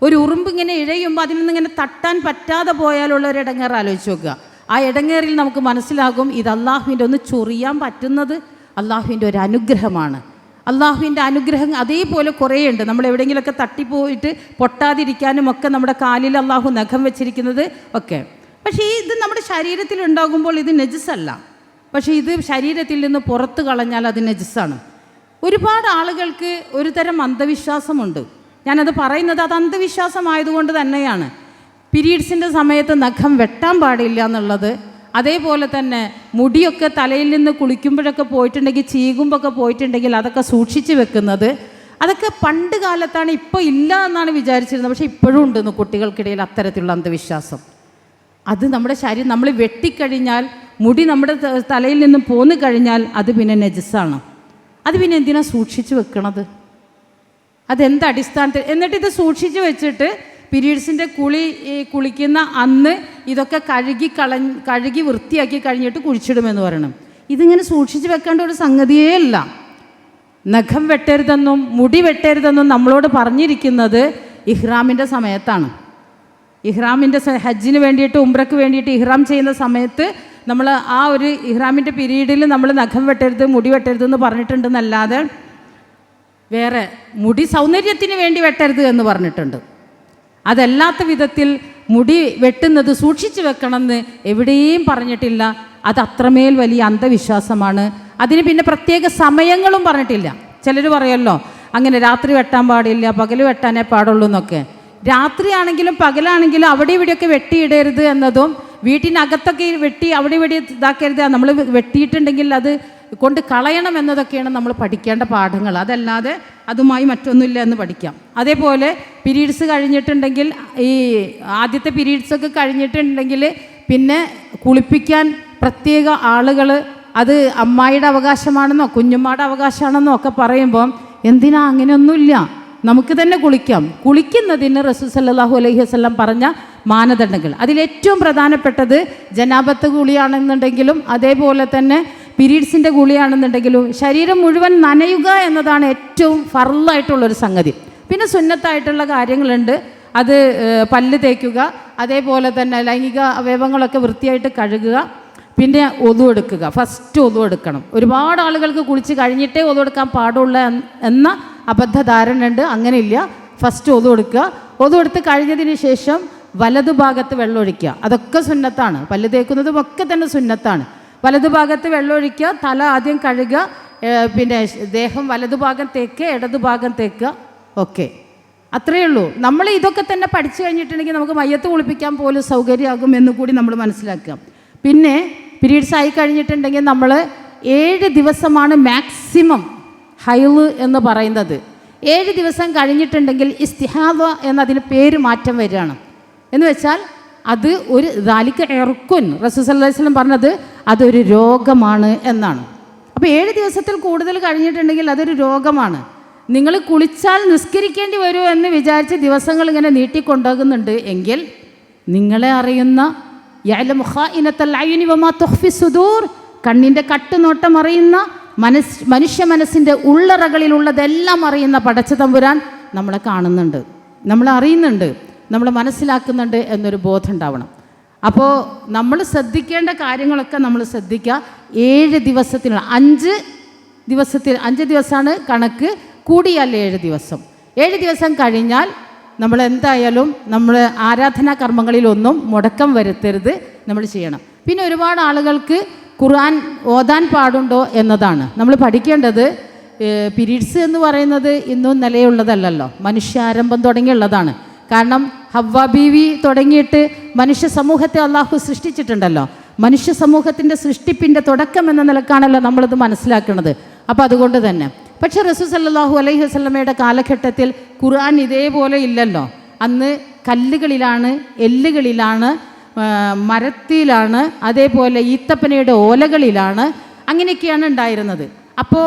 ഒരു ഉറുമ്പ് ഇങ്ങനെ ഇഴയുമ്പോൾ അതിനൊന്നിങ്ങനെ തട്ടാൻ പറ്റാതെ പോയാലുള്ള ഒരു ഇടങ്ങേറ് ആലോചിച്ച് നോക്കുക. ആ ഇടങ്ങേറിൽ നമുക്ക് മനസ്സിലാകും ഇത് അള്ളാഹുവിൻ്റെ ഒന്ന് ചൊറിയാൻ പറ്റുന്നത് അള്ളാഹുവിൻ്റെ ഒരു അനുഗ്രഹമാണ്. അള്ളാഹുവിൻ്റെ അനുഗ്രഹം അതേപോലെ കുറേ ഉണ്ട്. നമ്മൾ എവിടെയെങ്കിലുമൊക്കെ തട്ടിപ്പോയിട്ട് പൊട്ടാതിരിക്കാനും ഒക്കെ നമ്മുടെ കാലിൽ അള്ളാഹു നഖം വെച്ചിരിക്കുന്നത് ഒക്കെ. പക്ഷേ ഇത് നമ്മുടെ ശരീരത്തിൽ ഉണ്ടാകുമ്പോൾ ഇത് നജസ്സല്ല. പക്ഷേ ഇത് ശരീരത്തിൽ നിന്ന് പുറത്ത് കളഞ്ഞാൽ അത് നജസ്സാണ്. ഒരുപാട് ആളുകൾക്ക് ഒരു തരം അന്ധവിശ്വാസമുണ്ട്. ഞാനത് പറയുന്നത് അത് അന്ധവിശ്വാസമായതുകൊണ്ട് തന്നെയാണ്. പീരീഡ്സിൻ്റെ സമയത്ത് നഖം വെട്ടാൻ പാടില്ല എന്നുള്ളത്, അതേപോലെ തന്നെ മുടിയൊക്കെ തലയിൽ നിന്ന് കുളിക്കുമ്പോഴൊക്കെ പോയിട്ടുണ്ടെങ്കിൽ ചീകുമ്പോഴൊക്കെ പോയിട്ടുണ്ടെങ്കിൽ അതൊക്കെ സൂക്ഷിച്ച് വെക്കുന്നത്, അതൊക്കെ പണ്ട് കാലത്താണ്, ഇപ്പോൾ ഇല്ല എന്നാണ് വിചാരിച്ചിരുന്നത്. പക്ഷേ ഇപ്പോഴും ഉണ്ടെന്ന് കുട്ടികൾക്കിടയിൽ അത്തരത്തിലുള്ള അന്ധവിശ്വാസം. അത് നമ്മുടെ ശരീരം നമ്മൾ വെട്ടിക്കഴിഞ്ഞാൽ, മുടി നമ്മുടെ തലയിൽ നിന്നും പോന്നു കഴിഞ്ഞാൽ അത് പിന്നെ നജസ്സാണ്. അത് പിന്നെ എന്തിനാണ് സൂക്ഷിച്ച് വെക്കണത്? അതെന്ത് അടിസ്ഥാനത്തിൽ? എന്നിട്ട് ഇത് സൂക്ഷിച്ച് വെച്ചിട്ട് പീരീഡ്സിൻ്റെ കുളിക്കുന്ന അന്ന് ഇതൊക്കെ കഴുകി വൃത്തിയാക്കി കഴിഞ്ഞിട്ട് കുഴിച്ചിടുമെന്ന് പറയണം. ഇതിങ്ങനെ സൂക്ഷിച്ച് വെക്കേണ്ട ഒരു സംഗതിയേ അല്ല. നഖം വെട്ടരുതെന്നും മുടി വെട്ടരുതെന്നും നമ്മളോട് പറഞ്ഞിരിക്കുന്നത് ഇഹ്റാമിൻ്റെ സമയത്താണ്. ഇഹ്റാമിൻ്റെ ഹജ്ജിന് വേണ്ടിയിട്ട് ഉംറയ്ക്ക് വേണ്ടിയിട്ട് ഇഹ്റാം ചെയ്യുന്ന സമയത്ത് നമ്മൾ ആ ഒരു ഇഹ്റാമിൻ്റെ പീരീഡിൽ നമ്മൾ നഖം വെട്ടരുത് മുടി വെട്ടരുതെന്ന് പറഞ്ഞിട്ടുണ്ടെന്നല്ലാതെ വേറെ മുടി സൗന്ദര്യത്തിന് വേണ്ടി വെട്ടരുത് എന്ന് പറഞ്ഞിട്ടുണ്ട്. അതല്ലാത്ത വിധത്തിൽ മുടി വെട്ടുന്നത് സൂക്ഷിച്ച് വെക്കണമെന്ന് എവിടെയും പറഞ്ഞിട്ടില്ല. അത് അത്രമേൽ വലിയ അന്ധവിശ്വാസമാണ്. അതിന് പിന്നെ പ്രത്യേക സമയങ്ങളും പറഞ്ഞിട്ടില്ല. ചിലർ പറയുമല്ലോ അങ്ങനെ രാത്രി വെട്ടാൻ പാടില്ല, പകൽ വെട്ടാനേ പാടുള്ളൂ എന്നൊക്കെ. രാത്രിയാണെങ്കിലും പകലാണെങ്കിലും അവിടെ ഇവിടെയൊക്കെ വെട്ടിയിടരുത് എന്നതും, വീട്ടിനകത്തൊക്കെ വെട്ടി അവിടെ ഇവിടെ ഇതാക്കരുത്, നമ്മൾ വെട്ടിയിട്ടുണ്ടെങ്കിൽ അത് കൊണ്ട് കളയണം എന്നതൊക്കെയാണ് നമ്മൾ പഠിക്കേണ്ട പാഠങ്ങൾ. അതല്ലാതെ അതുമായി മറ്റൊന്നുമില്ല എന്ന് പഠിക്കാം. അതേപോലെ പീരീഡ്സ് കഴിഞ്ഞിട്ടുണ്ടെങ്കിൽ, ഈ ആദ്യത്തെ പീരീഡ്സൊക്കെ കഴിഞ്ഞിട്ടുണ്ടെങ്കിൽ പിന്നെ കുളിപ്പിക്കാൻ പ്രത്യേക ആളുകൾ, അത് അമ്മായിയുടെ അവകാശമാണെന്നോ കുഞ്ഞുമ്മയുടെ അവകാശമാണെന്നോ ഒക്കെ പറയുമ്പോൾ എന്തിനാ അങ്ങനെയൊന്നുമില്ല, നമുക്ക് തന്നെ കുളിക്കാം. കുളിക്കുന്നതിന് റസൂൽ സല്ലല്ലാഹു അലൈഹി വസല്ലം പറഞ്ഞ മാനദണ്ഡങ്ങൾ, അതിലേറ്റവും പ്രധാനപ്പെട്ടത് ജനാബത്ത് കുളിയാണെന്നുണ്ടെങ്കിലും അതേപോലെ തന്നെ പീരീഡ്സിൻ്റെ കുളിയാണെന്നുണ്ടെങ്കിലും ശരീരം മുഴുവൻ നനയുക എന്നതാണ് ഏറ്റവും ഫർളായിട്ടുള്ളൊരു സംഗതി. പിന്നെ സുന്നത്തായിട്ടുള്ള കാര്യങ്ങളുണ്ട്. അത് പല്ല് തേക്കുക, അതേപോലെ തന്നെ ലൈംഗിക അവയവങ്ങളൊക്കെ വൃത്തിയായിട്ട് കഴുകുക, പിന്നെ ഒതു എടുക്കുക. ഫസ്റ്റ് ഒതു എടുക്കണം. ഒരുപാട് ആളുകൾക്ക് കുളിച്ച് കഴിഞ്ഞിട്ടേ ഒതു എടുക്കാൻ പാടുള്ള എന്ന അബദ്ധധാരണ ഉണ്ട്. അങ്ങനെയില്ല. ഫസ്റ്റ് ഒതു എടുക്കുക. ഒതു എടുത്ത് കഴിഞ്ഞതിന് ശേഷം വലതുഭാഗത്ത് വെള്ളമൊഴിക്കുക. അതൊക്കെ സുന്നത്താണ്. പല്ല് തേക്കുന്നതും ഒക്കെ തന്നെ സുന്നത്താണ്. വലതുഭാഗത്ത് വെള്ളമൊഴിക്കുക, തല ആദ്യം കഴുകുക, പിന്നെ ദേഹം വലതുഭാഗം തേക്കുക, ഇടതുഭാഗം തേക്കുക. ഓക്കെ, അത്രയേ ഉള്ളൂ. നമ്മൾ ഇതൊക്കെ തന്നെ പഠിച്ചു കഴിഞ്ഞിട്ടുണ്ടെങ്കിൽ നമുക്ക് മയ്യത്ത് കുളിപ്പിക്കാൻ പോലും സൗകര്യമാകും എന്ന് കൂടി നമ്മൾ മനസ്സിലാക്കുക. പിന്നെ പീരീഡ്സ് ആയി കഴിഞ്ഞിട്ടുണ്ടെങ്കിൽ നമ്മൾ 7 ദിവസമാണ് മാക്സിമം ഹൈള് എന്ന് പറയുന്നത്. 7 ദിവസം കഴിഞ്ഞിട്ടുണ്ടെങ്കിൽ ഇസ്തിഹാദ എന്നതിന് പേര് മാറ്റം വരികയാണ്. എന്ന് വെച്ചാൽ അത് ഒരു ദാലിക ഇർക്കുൻ, റസൂൽ സല്ലല്ലാഹു അലൈഹി വസല്ലം പറഞ്ഞത് അതൊരു രോഗമാണ് എന്നാണ്. അപ്പോൾ 7 ദിവസത്തിൽ കൂടുതൽ കഴിഞ്ഞിട്ടുണ്ടെങ്കിൽ അതൊരു രോഗമാണ്. നിങ്ങൾ കുളിച്ചാൽ നിസ്കരിക്കേണ്ടി വരുമോ എന്ന് വിചാരിച്ച് ദിവസങ്ങൾ ഇങ്ങനെ നീട്ടിക്കൊണ്ടുപോകുന്നുണ്ട് എങ്കിൽ നിങ്ങളെ അറിയുന്ന യഅലമു ഖായിനത്തൽ അയ്യുനി വമാ തുഖ്ഫി സുദൂർ, കണ്ണിൻ്റെ കട്ടുനോട്ടം അറിയുന്ന, മനുഷ്യ മനസ്സിൻ്റെ ഉള്ളറകളിലുള്ളതെല്ലാം അറിയുന്ന പടച്ച തമ്പുരാൻ നമ്മളെ കാണുന്നുണ്ട്, നമ്മളെ അറിയുന്നുണ്ട്, നമ്മൾ മനസ്സിലാക്കുന്നുണ്ട് എന്നൊരു ബോധം ഉണ്ടാവണം. അപ്പോൾ നമ്മൾ ശ്രദ്ധിക്കേണ്ട കാര്യങ്ങളൊക്കെ നമ്മൾ ശ്രദ്ധിക്കുക. 7 ദിവസത്തിനുള്ള 5 ദിവസമാണ് കണക്ക്, കൂടിയാൽ 7 ദിവസം. 7 ദിവസം കഴിഞ്ഞാൽ നമ്മൾ എന്തായാലും നമ്മൾ ആരാധനാ കർമ്മങ്ങളിലൊന്നും മുടക്കം വരുത്തരുത്, നമ്മൾ ചെയ്യണം. പിന്നെ ഒരുപാട് ആളുകൾക്ക് ഖുർആൻ ഓതാൻ പാടുണ്ടോ എന്നതാണ് നമ്മൾ പഠിക്കേണ്ടത്. പീരീഡ്സ് എന്ന് പറയുന്നത് ഇന്നും നിലയുള്ളതല്ലല്ലോ, മനുഷ്യാരംഭം തുടങ്ങിയുള്ളതാണ്. കാരണം ഹവ്വ ബീവി തുടങ്ങിയിട്ട് മനുഷ്യ സമൂഹത്തെ അള്ളാഹു സൃഷ്ടിച്ചിട്ടുണ്ടല്ലോ. മനുഷ്യ സമൂഹത്തിൻ്റെ സൃഷ്ടിപ്പിൻ്റെ തുടക്കം എന്ന നിലക്കാണല്ലോ നമ്മളിത് മനസ്സിലാക്കുന്നത്. അപ്പോൾ അതുകൊണ്ട് തന്നെ പക്ഷേ റസൂൽ സല്ലല്ലാഹു അലൈഹി വസല്ലമയുടെ കാലഘട്ടത്തിൽ ഖുർആൻ ഇതേപോലെ ഇല്ലല്ലോ. അന്ന് കല്ലുകളിലാണ്, എല്ലുകളിലാണ്, മരത്തിലാണ്, അതേപോലെ ഈത്തപ്പനയുടെ ഓലകളിലാണ്, അങ്ങനെയൊക്കെയാണ് ഉണ്ടായിരുന്നത്. അപ്പോൾ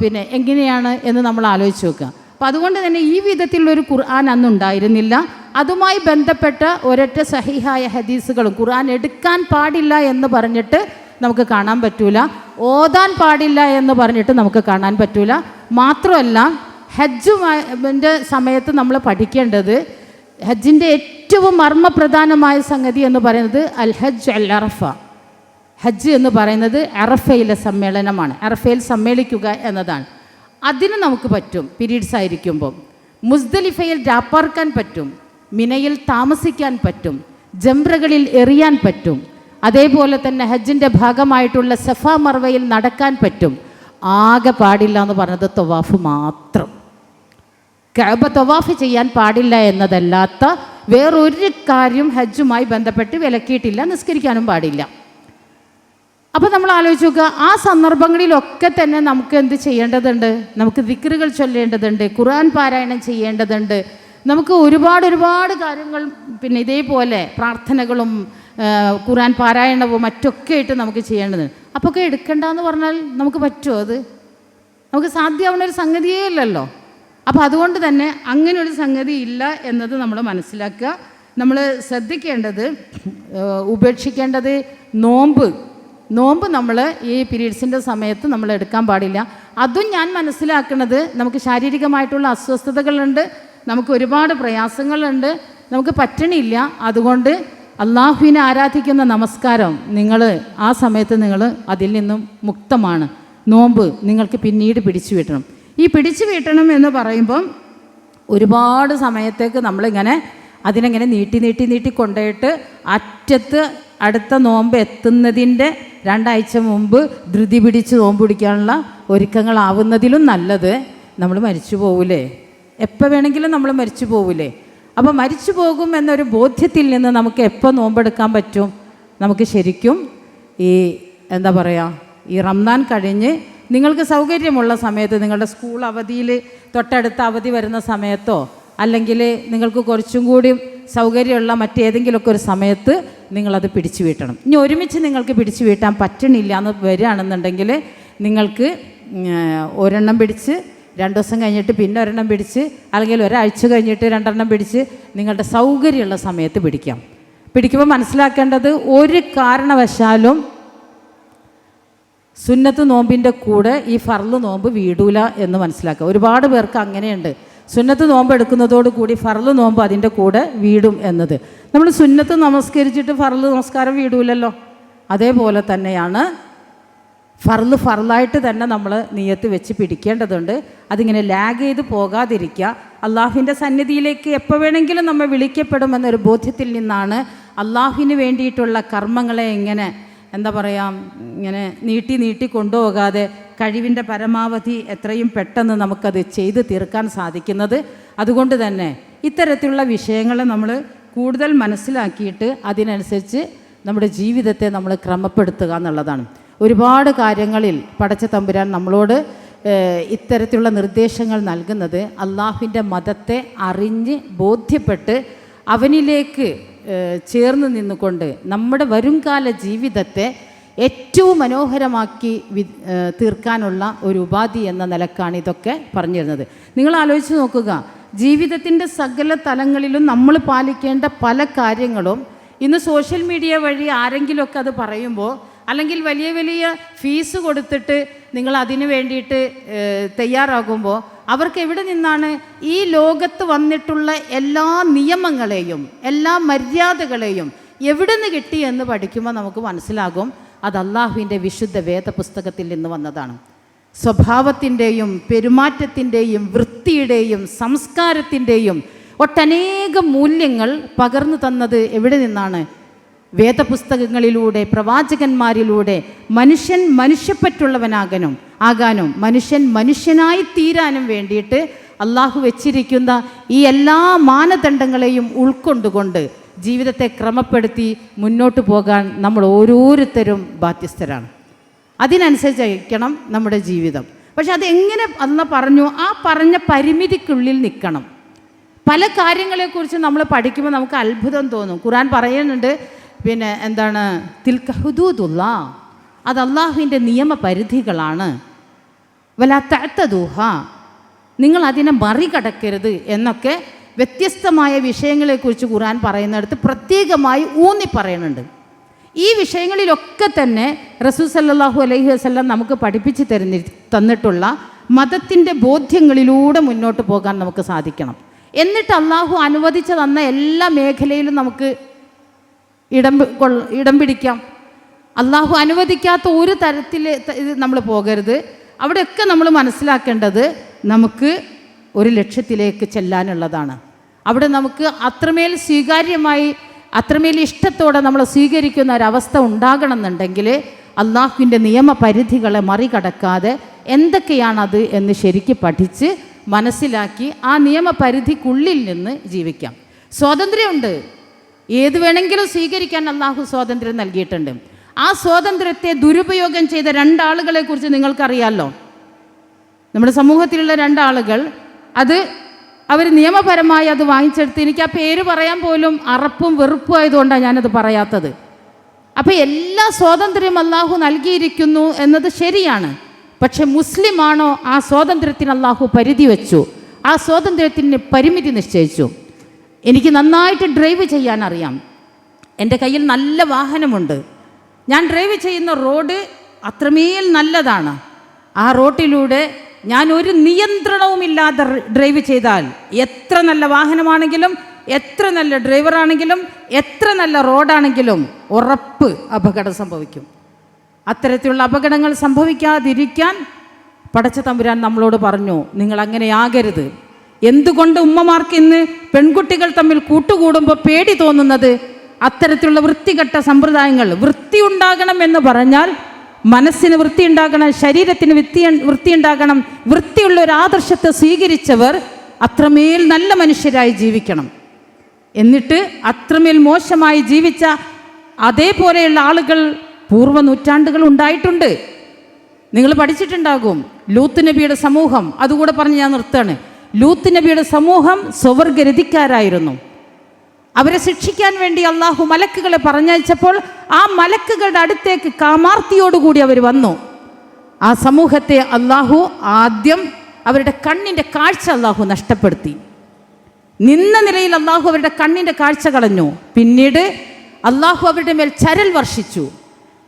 പിന്നെ എങ്ങനെയാണ് എന്ന് നമ്മൾ ആലോചിച്ച് നോക്കുക. അപ്പോൾ അതുകൊണ്ട് തന്നെ ഈ വിധത്തിലുള്ളൊരു ഖുർആൻ അന്നുണ്ടായിരുന്നില്ല. അതുമായി ബന്ധപ്പെട്ട ഒരൊറ്റ സഹിഹായ ഹദീസുകളും ഖുർആൻ എടുക്കാൻ പാടില്ല എന്ന് പറഞ്ഞിട്ട് നമുക്ക് കാണാൻ പറ്റൂല. ഓതാൻ പാടില്ല എന്ന് പറഞ്ഞിട്ട് നമുക്ക് കാണാൻ പറ്റൂല. മാത്രമല്ല ഹജ്ജിൻ്റെ സമയത്ത് നമ്മൾ പഠിക്കേണ്ടത്, ഹജ്ജിൻ്റെ ഏറ്റവും മർമ്മപ്രധാനമായ സംഗതി എന്ന് പറയുന്നത് അൽ ഹജ്ജ് അൽ അറഫ. ഹജ്ജ് എന്ന് പറയുന്നത് അറഫയിലെ സമ്മേളനമാണ്. അറഫയിൽ സമ്മേളിക്കുക എന്നതാണ്. അതിന് നമുക്ക് പറ്റും പീരീഡ്സ് ആയിരിക്കുമ്പോൾ. മുസ്ദലിഫയിൽ രാപ്പാർക്കാൻ പറ്റും, മിനയിൽ താമസിക്കാൻ പറ്റും, ജംറകളിൽ എറിയാൻ പറ്റും. അതേപോലെ തന്നെ ഹജ്ജിൻ്റെ ഭാഗമായിട്ടുള്ള സഫ മർവയിൽ നടക്കാൻ പറ്റും. ആകെ പാടില്ല എന്ന് പറഞ്ഞത് തവാഫ് മാത്രം. കഅബ തവാഫ് ചെയ്യാൻ പാടില്ല എന്നതല്ലാത്ത വേറൊരു കാര്യം ഹജ്ജുമായി ബന്ധപ്പെട്ട് വിലക്കിയിട്ടില്ല. നിസ്കരിക്കാനും പാടില്ല. അപ്പോൾ നമ്മൾ ആലോചിച്ച് നോക്കുക, ആ സന്ദർഭങ്ങളിലൊക്കെ തന്നെ നമുക്ക് എന്ത് ചെയ്യേണ്ടതുണ്ട്? നമുക്ക് ദിക്റുകൾ ചൊല്ലേണ്ടതുണ്ട്, ഖുർആൻ പാരായണം ചെയ്യേണ്ടതുണ്ട്, നമുക്ക് ഒരുപാട് കാര്യങ്ങൾ, പിന്നെ ഇതേപോലെ പ്രാർത്ഥനകളും ഖുർആൻ പാരായണവും മറ്റൊക്കെ ആയിട്ട് നമുക്ക് ചെയ്യേണ്ടതുണ്ട്. അപ്പോൾ ഒക്കെ എടുക്കണ്ടെന്ന് പറഞ്ഞാൽ നമുക്ക് പറ്റുമോ? അത് നമുക്ക് സാധ്യമാവുന്ന ഒരു സംഗതിയേ ഇല്ലല്ലോ. അപ്പോൾ അതുകൊണ്ട് തന്നെ അങ്ങനെ ഒരു സംഗതി ഇല്ല എന്നത് നമ്മൾ മനസ്സിലാക്കുക. നമ്മൾ ശ്രദ്ധിക്കേണ്ടത്, ഉപേക്ഷിക്കേണ്ടത് നോമ്പ് നമ്മൾ ഈ പീരീഡ്സിൻ്റെ സമയത്ത് നമ്മൾ എടുക്കാൻ പാടില്ല. അതും ഞാൻ മനസ്സിലാക്കുന്നത്, നമുക്ക് ശാരീരികമായിട്ടുള്ള അസ്വസ്ഥതകളുണ്ട്, നമുക്ക് ഒരുപാട് പ്രയാസങ്ങളുണ്ട്, നമുക്ക് പറ്റണില്ല. അതുകൊണ്ട് അള്ളാഹുവിനെ ആരാധിക്കുന്ന നമസ്കാരം നിങ്ങൾ ആ സമയത്ത് നിങ്ങൾ അതിൽ നിന്നും മുക്തമാണ്. നോമ്പ് നിങ്ങൾക്ക് പിന്നീട് പിടിച്ചു വീട്ടണം. ഈ പിടിച്ചു വീട്ടണം എന്ന് പറയുമ്പം ഒരുപാട് സമയത്തേക്ക് നമ്മളിങ്ങനെ അതിനെങ്ങനെ നീട്ടി കൊണ്ടുപോയിട്ട് അറ്റത്ത് അടുത്ത നോമ്പ് എത്തുന്നതിൻ്റെ 2 ആഴ്ച മുമ്പ് ധൃതി പിടിച്ച് നോമ്പ് പിടിക്കാനുള്ള ഒരുക്കങ്ങളാവുന്നതിലും നല്ലത് നമ്മൾ മരിച്ചു പോവില്ലേ? എപ്പോൾ വേണമെങ്കിലും നമ്മൾ മരിച്ചു പോവില്ലേ? അപ്പോൾ മരിച്ചു പോകും എന്നൊരു ബോധ്യത്തിൽ നിന്ന് നമുക്ക് എപ്പോൾ നോമ്പെടുക്കാൻ പറ്റും? നമുക്ക് ശരിക്കും ഈ എന്താ പറയുക, ഈ റംദാൻ കഴിഞ്ഞ് നിങ്ങൾക്ക് സൗകര്യമുള്ള സമയത്ത്, നിങ്ങളുടെ സ്കൂൾ അവധിയിൽ തൊട്ടടുത്ത അവധി വരുന്ന സമയത്തോ, അല്ലെങ്കിൽ നിങ്ങൾക്ക് കുറച്ചും കൂടി സൗകര്യമുള്ള മറ്റേതെങ്കിലുമൊക്കെ ഒരു സമയത്ത് നിങ്ങളത് പിടിച്ചു വീട്ടണം. ഇനി ഒരുമിച്ച് നിങ്ങൾക്ക് പിടിച്ചു വീട്ടാൻ പറ്റണില്ല എന്ന് വരികയാണെന്നുണ്ടെങ്കിൽ നിങ്ങൾക്ക് ഒരെണ്ണം പിടിച്ച് 2 ദിവസം കഴിഞ്ഞിട്ട് പിന്നെ ഒരെണ്ണം പിടിച്ച്, അല്ലെങ്കിൽ ഒരാഴ്ച കഴിഞ്ഞിട്ട് 2 എണ്ണം പിടിച്ച് നിങ്ങളുടെ സൗകര്യമുള്ള സമയത്ത് പിടിക്കുമ്പോൾ മനസ്സിലാക്കേണ്ടത്, ഒരു കാരണവശാലും സുന്നത്ത് നോമ്പിൻ്റെ കൂടെ ഈ ഫർള് നോമ്പ് വീടൂല എന്ന് മനസ്സിലാക്കുക. ഒരുപാട് പേർക്ക് അങ്ങനെയുണ്ട്. സുന്നത്ത് നോമ്പ് എടുക്കുന്നതോട് കൂടി ഫർള് നോമ്പ് അതിൻ്റെ കൂടെ വീടും എന്നത്. നമ്മൾ സുന്നത്ത് നമസ്കരിച്ചിട്ട് ഫർള് നമസ്കാരം വീടൂലല്ലോ. അതേപോലെ തന്നെയാണ് ഫർളായിട്ട് തന്നെ നമ്മൾ നിയത്ത് വെച്ച് പിടിക്കേണ്ടതുണ്ട്. അതിങ്ങനെ ലാഗ് ചെയ്ത് പോകാതിരിക്കുക. അള്ളാഹുവിൻ്റെ സന്നിധിയിലേക്ക് എപ്പോൾ വേണമെങ്കിലും നമ്മൾ വിളിക്കപ്പെടുമെന്നൊരു ബോധ്യത്തിൽ നിന്നാണ് അള്ളാഹുവിന് വേണ്ടിയിട്ടുള്ള കർമ്മങ്ങളെ ഇങ്ങനെ എന്താ പറയുക, ഇങ്ങനെ നീട്ടി കൊണ്ടുപോകാതെ കഴിവിൻ്റെ പരമാവധി എത്രയും പെട്ടെന്ന് നമുക്കത് ചെയ്ത് തീർക്കാൻ സാധിക്കുന്നത്. അതുകൊണ്ട് തന്നെ ഇത്തരത്തിലുള്ള വിഷയങ്ങളെ നമ്മൾ കൂടുതൽ മനസ്സിലാക്കിയിട്ട് അതിനനുസരിച്ച് നമ്മുടെ ജീവിതത്തെ നമ്മൾ ക്രമപ്പെടുത്തുക എന്നുള്ളതാണ്. ഒരുപാട് കാര്യങ്ങളിൽ പടച്ച തമ്പുരാൻ നമ്മളോട് ഇത്തരത്തിലുള്ള നിർദ്ദേശങ്ങൾ നൽകുന്നത് അള്ളാഹുവിൻ്റെ മതത്തെ അറിഞ്ഞ് ബോധ്യപ്പെട്ട് അവനിലേക്ക് ചേർന്ന് നിന്നുകൊണ്ട് നമ്മുടെ വരുംകാല ജീവിതത്തെ ഏറ്റവും മനോഹരമാക്കി തീർക്കാനുള്ള ഒരു ഉപാധി എന്ന നിലക്കാണ് ഇതൊക്കെ പറഞ്ഞു തരുന്നത്. നിങ്ങൾ ആലോചിച്ച് നോക്കുക, ജീവിതത്തിൻ്റെ സകല തലങ്ങളിലും നമ്മൾ പാലിക്കേണ്ട പല കാര്യങ്ങളും ഇന്ന് സോഷ്യൽ മീഡിയ വഴി ആരെങ്കിലുമൊക്കെ അത് പറയുമ്പോൾ, അല്ലെങ്കിൽ വലിയ ഫീസ് കൊടുത്തിട്ട് നിങ്ങൾ അതിന് വേണ്ടിയിട്ട് തയ്യാറാകുമ്പോൾ അവർക്ക് എവിടെ നിന്നാണ് ഈ ലോകത്ത് വന്നിട്ടുള്ള എല്ലാ നിയമങ്ങളെയും എല്ലാ മര്യാദകളെയും എവിടെ നിന്ന് കിട്ടി എന്ന് പഠിക്കുമ്പോൾ നമുക്ക് മനസ്സിലാകും അത് അള്ളാഹുവിൻ്റെ വിശുദ്ധ വേദപുസ്തകത്തിൽ നിന്ന് വന്നതാണ്. സ്വഭാവത്തിൻ്റെയും പെരുമാറ്റത്തിൻ്റെയും വൃത്തിയുടെയും സംസ്കാരത്തിൻ്റെയും ഒട്ടനേകം മൂല്യങ്ങൾ പകർന്നു തന്നത് എവിടെ നിന്നാണ്? വേദപുസ്തകങ്ങളിലൂടെ, പ്രവാചകന്മാരിലൂടെ. മനുഷ്യൻ മനുഷ്യപ്പറ്റുള്ളവനാകാനും മനുഷ്യൻ മനുഷ്യനായി തീരാനും വേണ്ടിയിട്ട് അള്ളാഹു വെച്ചിരിക്കുന്ന ഈ എല്ലാ മാനദണ്ഡങ്ങളെയും ഉൾക്കൊണ്ടുകൊണ്ട് ജീവിതത്തെ ക്രമപ്പെടുത്തി മുന്നോട്ട് പോകാൻ നമ്മൾ ഓരോരുത്തരും ബാധ്യസ്ഥരാണ്. അതിനനുസരിച്ചായിരിക്കണം നമ്മുടെ ജീവിതം. പക്ഷെ അതെങ്ങനെ അള്ളാഹ് പറഞ്ഞു? ആ പറഞ്ഞ പരിമിതിക്കുള്ളിൽ നിൽക്കണം. പല കാര്യങ്ങളെക്കുറിച്ച് നമ്മൾ പഠിക്കുമ്പോൾ നമുക്ക് അത്ഭുതം തോന്നും. ഖുർആൻ പറയുന്നുണ്ട്, പിന്നെ എന്താണ്, തിൽക ഹുദൂദുല്ലാ, അത് അള്ളാഹുവിൻ്റെ നിയമപരിധികളാണ്. വലാ തഅതദൂഹ, നിങ്ങൾ അതിനെ മറികടക്കരുത് എന്നൊക്കെ വ്യത്യസ്തമായ വിഷയങ്ങളെക്കുറിച്ച് ഖുർആൻ പറയുന്നിടത്ത് പ്രത്യേകമായി ഊന്നി പറയുന്നുണ്ട്. ഈ വിഷയങ്ങളിലൊക്കെ തന്നെ റസൂൽ സല്ലല്ലാഹു അലൈഹി വസല്ലം നമുക്ക് പഠിപ്പിച്ച് തന്നിട്ടുള്ള മതത്തിൻ്റെ ബോധ്യങ്ങളിലൂടെ മുന്നോട്ട് പോകാൻ നമുക്ക് സാധിക്കണം. എന്നിട്ട് അള്ളാഹു അനുവദിച്ച് തന്ന എല്ലാ മേഖലയിലും നമുക്ക് ഇടം പിടിക്കാം. അള്ളാഹു അനുവദിക്കാത്ത ഒരു തരത്തിൽ നമ്മൾ പോകരുത്. അവിടെയൊക്കെ നമ്മൾ മനസ്സിലാക്കേണ്ടത് നമുക്ക് ഒരു ലക്ഷ്യത്തിലേക്ക് ചെല്ലാനുള്ളതാണ്. അവിടെ നമുക്ക് അത്രമേൽ സ്വീകാര്യമായി, അത്രമേൽ ഇഷ്ടത്തോടെ നമ്മൾ സ്വീകരിക്കുന്ന ഒരവസ്ഥ ഉണ്ടാകണമെന്നുണ്ടെങ്കിൽ അള്ളാഹുവിൻ്റെ നിയമപരിധികളെ മറികടക്കാതെ എന്തൊക്കെയാണത് എന്ന് ശരിക്ക് പഠിച്ച് മനസ്സിലാക്കി ആ നിയമപരിധിക്കുള്ളിൽ നിന്ന് ജീവിക്കാം. സ്വാതന്ത്ര്യമുണ്ട്, ഏത് വേണമെങ്കിലും സ്വീകരിക്കാൻ അള്ളാഹു സ്വാതന്ത്ര്യം നൽകിയിട്ടുണ്ട്. ആ സ്വാതന്ത്ര്യത്തെ ദുരുപയോഗം ചെയ്ത രണ്ടാളുകളെ കുറിച്ച് നിങ്ങൾക്കറിയാമല്ലോ. നമ്മുടെ സമൂഹത്തിലുള്ള രണ്ടാളുകൾ, അവർ നിയമപരമായി അത് വാങ്ങിച്ചെടുത്ത്, എനിക്ക് ആ പേര് പറയാൻ പോലും അറപ്പും വെറുപ്പും ആയതുകൊണ്ടാണ് ഞാനത് പറയാത്തത്. അപ്പോൾ എല്ലാ സ്വാതന്ത്ര്യം അള്ളാഹു നൽകിയിരിക്കുന്നു എന്നത് ശരിയാണ്. പക്ഷെ മുസ്ലിമാണോ ആ സ്വാതന്ത്ര്യത്തിന് അള്ളാഹു പരിധി വെച്ചു, ആ സ്വാതന്ത്ര്യത്തിന് പരിമിതി നിശ്ചയിച്ചു. എനിക്ക് നന്നായിട്ട് ഡ്രൈവ് ചെയ്യാൻ അറിയാം, എൻ്റെ കയ്യിൽ നല്ല വാഹനമുണ്ട്, ഞാൻ ഡ്രൈവ് ചെയ്യുന്ന റോഡ് അത്രമേൽ നല്ലതാണ്. ആ റോട്ടിലൂടെ ഞാൻ ഒരു നിയന്ത്രണവുമില്ലാതെ ഡ്രൈവ് ചെയ്താൽ എത്ര നല്ല വാഹനമാണെങ്കിലും, എത്ര നല്ല ഡ്രൈവറാണെങ്കിലും, എത്ര നല്ല റോഡാണെങ്കിലും ഉറപ്പ് അപകടം സംഭവിക്കും. അത്തരത്തിലുള്ള അപകടങ്ങൾ സംഭവിക്കാതിരിക്കാൻ പടച്ച തമ്പുരാൻ നമ്മളോട് പറഞ്ഞു, നിങ്ങൾ അങ്ങനെയാകരുത്. എന്തുകൊണ്ട് ഉമ്മമാർക്ക് ഇന്ന് പെൺകുട്ടികൾ തമ്മിൽ കൂട്ടുകൂടുമ്പോൾ പേടി തോന്നുന്നത്? അത്തരത്തിലുള്ള വൃത്തികെട്ട സമ്പ്രദായങ്ങൾ. വൃത്തി ഉണ്ടാകണം എന്ന് പറഞ്ഞാൽ മനസ്സിന് വൃത്തി ഉണ്ടാകണം, ശരീരത്തിന് വൃത്തി ഉണ്ടാകണം. വൃത്തിയുള്ള ഒരു ആദർശത്തെ സ്വീകരിച്ചവർ അത്രമേൽ നല്ല മനുഷ്യരായി ജീവിക്കണം. എന്നിട്ട് അത്രമേൽ മോശമായി ജീവിച്ച അതേപോലെയുള്ള ആളുകൾ പൂർവ്വ നൂറ്റാണ്ടുകൾ ഉണ്ടായിട്ടുണ്ട്. നിങ്ങൾ പഠിച്ചിട്ടുണ്ടാകും ലൂത്ത് നബിയുടെ സമൂഹം. അതുകൂടെ പറഞ്ഞ് ഞാൻ നിർത്തുകയാണ്. ലൂത്ത് നബിയുടെ സമൂഹം സ്വർഗ്ഗരതിക്കാരായിരുന്നു. അവരെ ശിക്ഷിക്കാൻ വേണ്ടി അള്ളാഹു മലക്കുകളെ പറഞ്ഞയച്ചപ്പോൾ ആ മലക്കുകളുടെ അടുത്തേക്ക് കാമാർത്തിയോടുകൂടി അവർ വന്നു. ആ സമൂഹത്തെ അള്ളാഹു ആദ്യം അവരുടെ കണ്ണിൻ്റെ കാഴ്ച അള്ളാഹു നഷ്ടപ്പെടുത്തി. നിന്ന നിലയിൽ അള്ളാഹു അവരുടെ കണ്ണിൻ്റെ കാഴ്ച കളഞ്ഞു. പിന്നീട് അള്ളാഹു അവരുടെ മേൽ ചരൽ വർഷിച്ചു.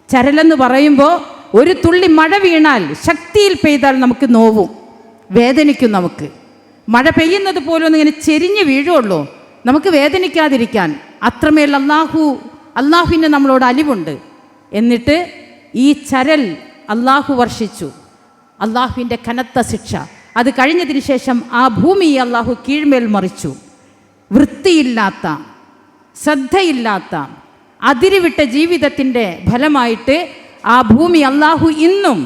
ചരലെന്ന് പറയുമ്പോൾ ഒരു തുള്ളി മഴ വീണാൽ, ശക്തിയിൽ പെയ്താൽ നമുക്ക് നോവും, വേദനിക്കും. നമുക്ക് മഴ പെയ്യുന്നത് പോലും ഇങ്ങനെ ചെരിഞ്ഞ് വീഴുള്ളൂ, നമുക്ക് വേദനിക്കാതിരിക്കാൻ. അത്രമേൽ അള്ളാഹുവിന് നമ്മളോട് അലിവുണ്ട്. എന്നിട്ട് ഈ ചരൽ അള്ളാഹു വർഷിച്ചു, അള്ളാഹുവിൻ്റെ കനത്ത ശിക്ഷ. അത് കഴിഞ്ഞതിന് ശേഷം ആ ഭൂമിയെ അള്ളാഹു കീഴ്മേൽ മറിച്ചു. വൃത്തിയില്ലാത്ത, ശ്രദ്ധയില്ലാത്ത, അതിരുവിട്ട ജീവിതത്തിൻ്റെ ഫലമായിട്ട് ആ ഭൂമി അള്ളാഹു ഇന്നും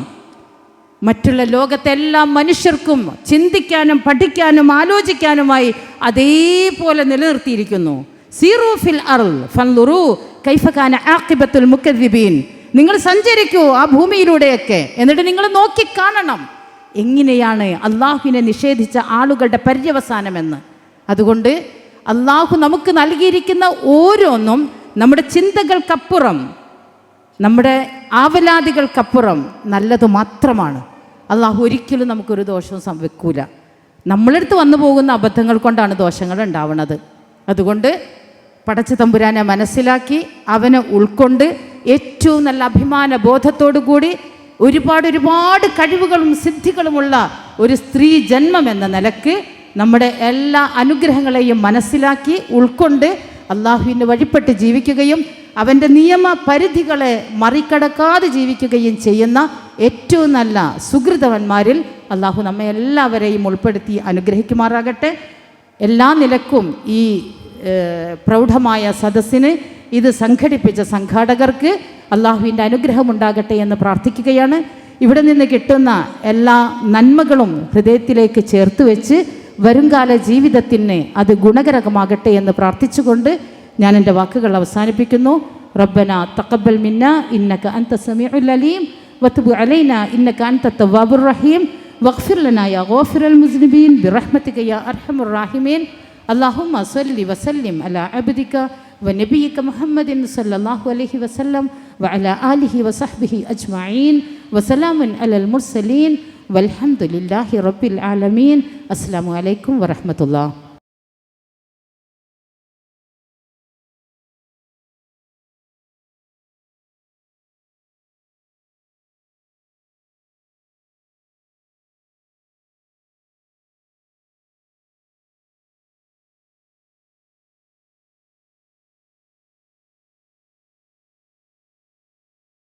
മറ്റുള്ള ലോകത്തെ എല്ലാ മനുഷ്യർക്കും ചിന്തിക്കാനും പഠിക്കാനും ആലോചിക്കാനുമായി അതേപോലെ നിലനിർത്തിയിരിക്കുന്നു. സീറൂ ഫിൽ അർള് ഫൻദുറൂ കൈഫ കാന ആഖിബത്തുൽ മുകദ്ദിബീൻ. നിങ്ങൾ സഞ്ചരിക്കൂ ആ ഭൂമിയിലൂടെയൊക്കെ, എന്നിട്ട് നിങ്ങൾ നോക്കിക്കാണണം എങ്ങനെയാണ് അള്ളാഹുവിനെ നിഷേധിച്ച ആളുകളുടെ പര്യവസാനമെന്ന്. അതുകൊണ്ട് അള്ളാഹു നമുക്ക് നൽകിയിരിക്കുന്ന ഓരോന്നും നമ്മുടെ ചിന്തകൾക്കപ്പുറം, നമ്മുടെ ആവലാദികൾക്കപ്പുറം നല്ലത് മാത്രമാണ്. അള്ളാഹു ഒരിക്കലും നമുക്കൊരു ദോഷവും സംഭവിക്കൂല. നമ്മളെടുത്ത് വന്നു പോകുന്ന അബദ്ധങ്ങൾ കൊണ്ടാണ് ദോഷങ്ങൾ ഉണ്ടാവുന്നത്. അതുകൊണ്ട് പടച്ച തമ്പുരാനെ മനസ്സിലാക്കി അവനെ ഉൾക്കൊണ്ട് ഏറ്റവും നല്ല അഭിമാന ബോധത്തോടു കൂടി ഒരുപാട് കഴിവുകളും സിദ്ധികളുമുള്ള ഒരു സ്ത്രീ ജന്മം എന്ന നിലക്ക് നമ്മുടെ എല്ലാ അനുഗ്രഹങ്ങളെയും മനസ്സിലാക്കി ഉൾക്കൊണ്ട് അള്ളാഹുവിന് വഴിപ്പെട്ട് ജീവിക്കുകയും അവൻ്റെ നിയമ പരിധികളെ മറികടക്കാതെ ജീവിക്കുകയും ചെയ്യുന്ന ഏറ്റവും നല്ല സുഹൃതവന്മാരിൽ അള്ളാഹു നമ്മെ എല്ലാവരെയും ഉൾപ്പെടുത്തി അനുഗ്രഹിക്കുമാറാകട്ടെ. എല്ലാ നിലക്കും ഈ പ്രൗഢമായ സദസ്സിന് ഇത് സംഘടിപ്പിച്ച സംഘാടകർക്ക് അള്ളാഹുവിൻ്റെ അനുഗ്രഹമുണ്ടാകട്ടെ എന്ന് പ്രാർത്ഥിക്കുകയാണ്. ഇവിടെ നിന്ന് കിട്ടുന്ന എല്ലാ നന്മകളും ഹൃദയത്തിലേക്ക് ചേർത്ത് വെച്ച് വരുംകാല ജീവിതത്തിന് അത് ഗുണകരമാകട്ടെ എന്ന് പ്രാർത്ഥിച്ചുകൊണ്ട് ഞാൻ എൻ്റെ വാക്കുകൾ അവസാനിപ്പിക്കുന്നു. റബ്ബന തഖബ്ബൽ മിന്ന ഇന്നക അൻത സമീഉൽ അലീം വതുബ് അലൈന ഇന്നക അൻത തവ്വാബുർ റഹീം വഗ്ഫിർ ലനാ യാ ഗാഫിറൽ മുസ്ലിമീൻ ബിറഹ്മതിക യാ അർഹമർ റഹീമീൻ. അല്ലാഹുമ്മ സ്വല്ലി വസല്ലിം അലാ അബ്ദിക വനബിയിക മുഹമ്മദിൻ സല്ലല്ലാഹു അലൈഹി വസല്ലം വഅലാ ആലിഹി വസഹ്ബിഹി അജ്മഈൻ വസലാമുൻ അലൽ മുർസലീൻ വൽഹംദുലില്ലാഹി റബ്ബിൽ ആലമീൻ. അസ്സലാമു അലൈക്കും വറഹ്മത്തുള്ളാഹി.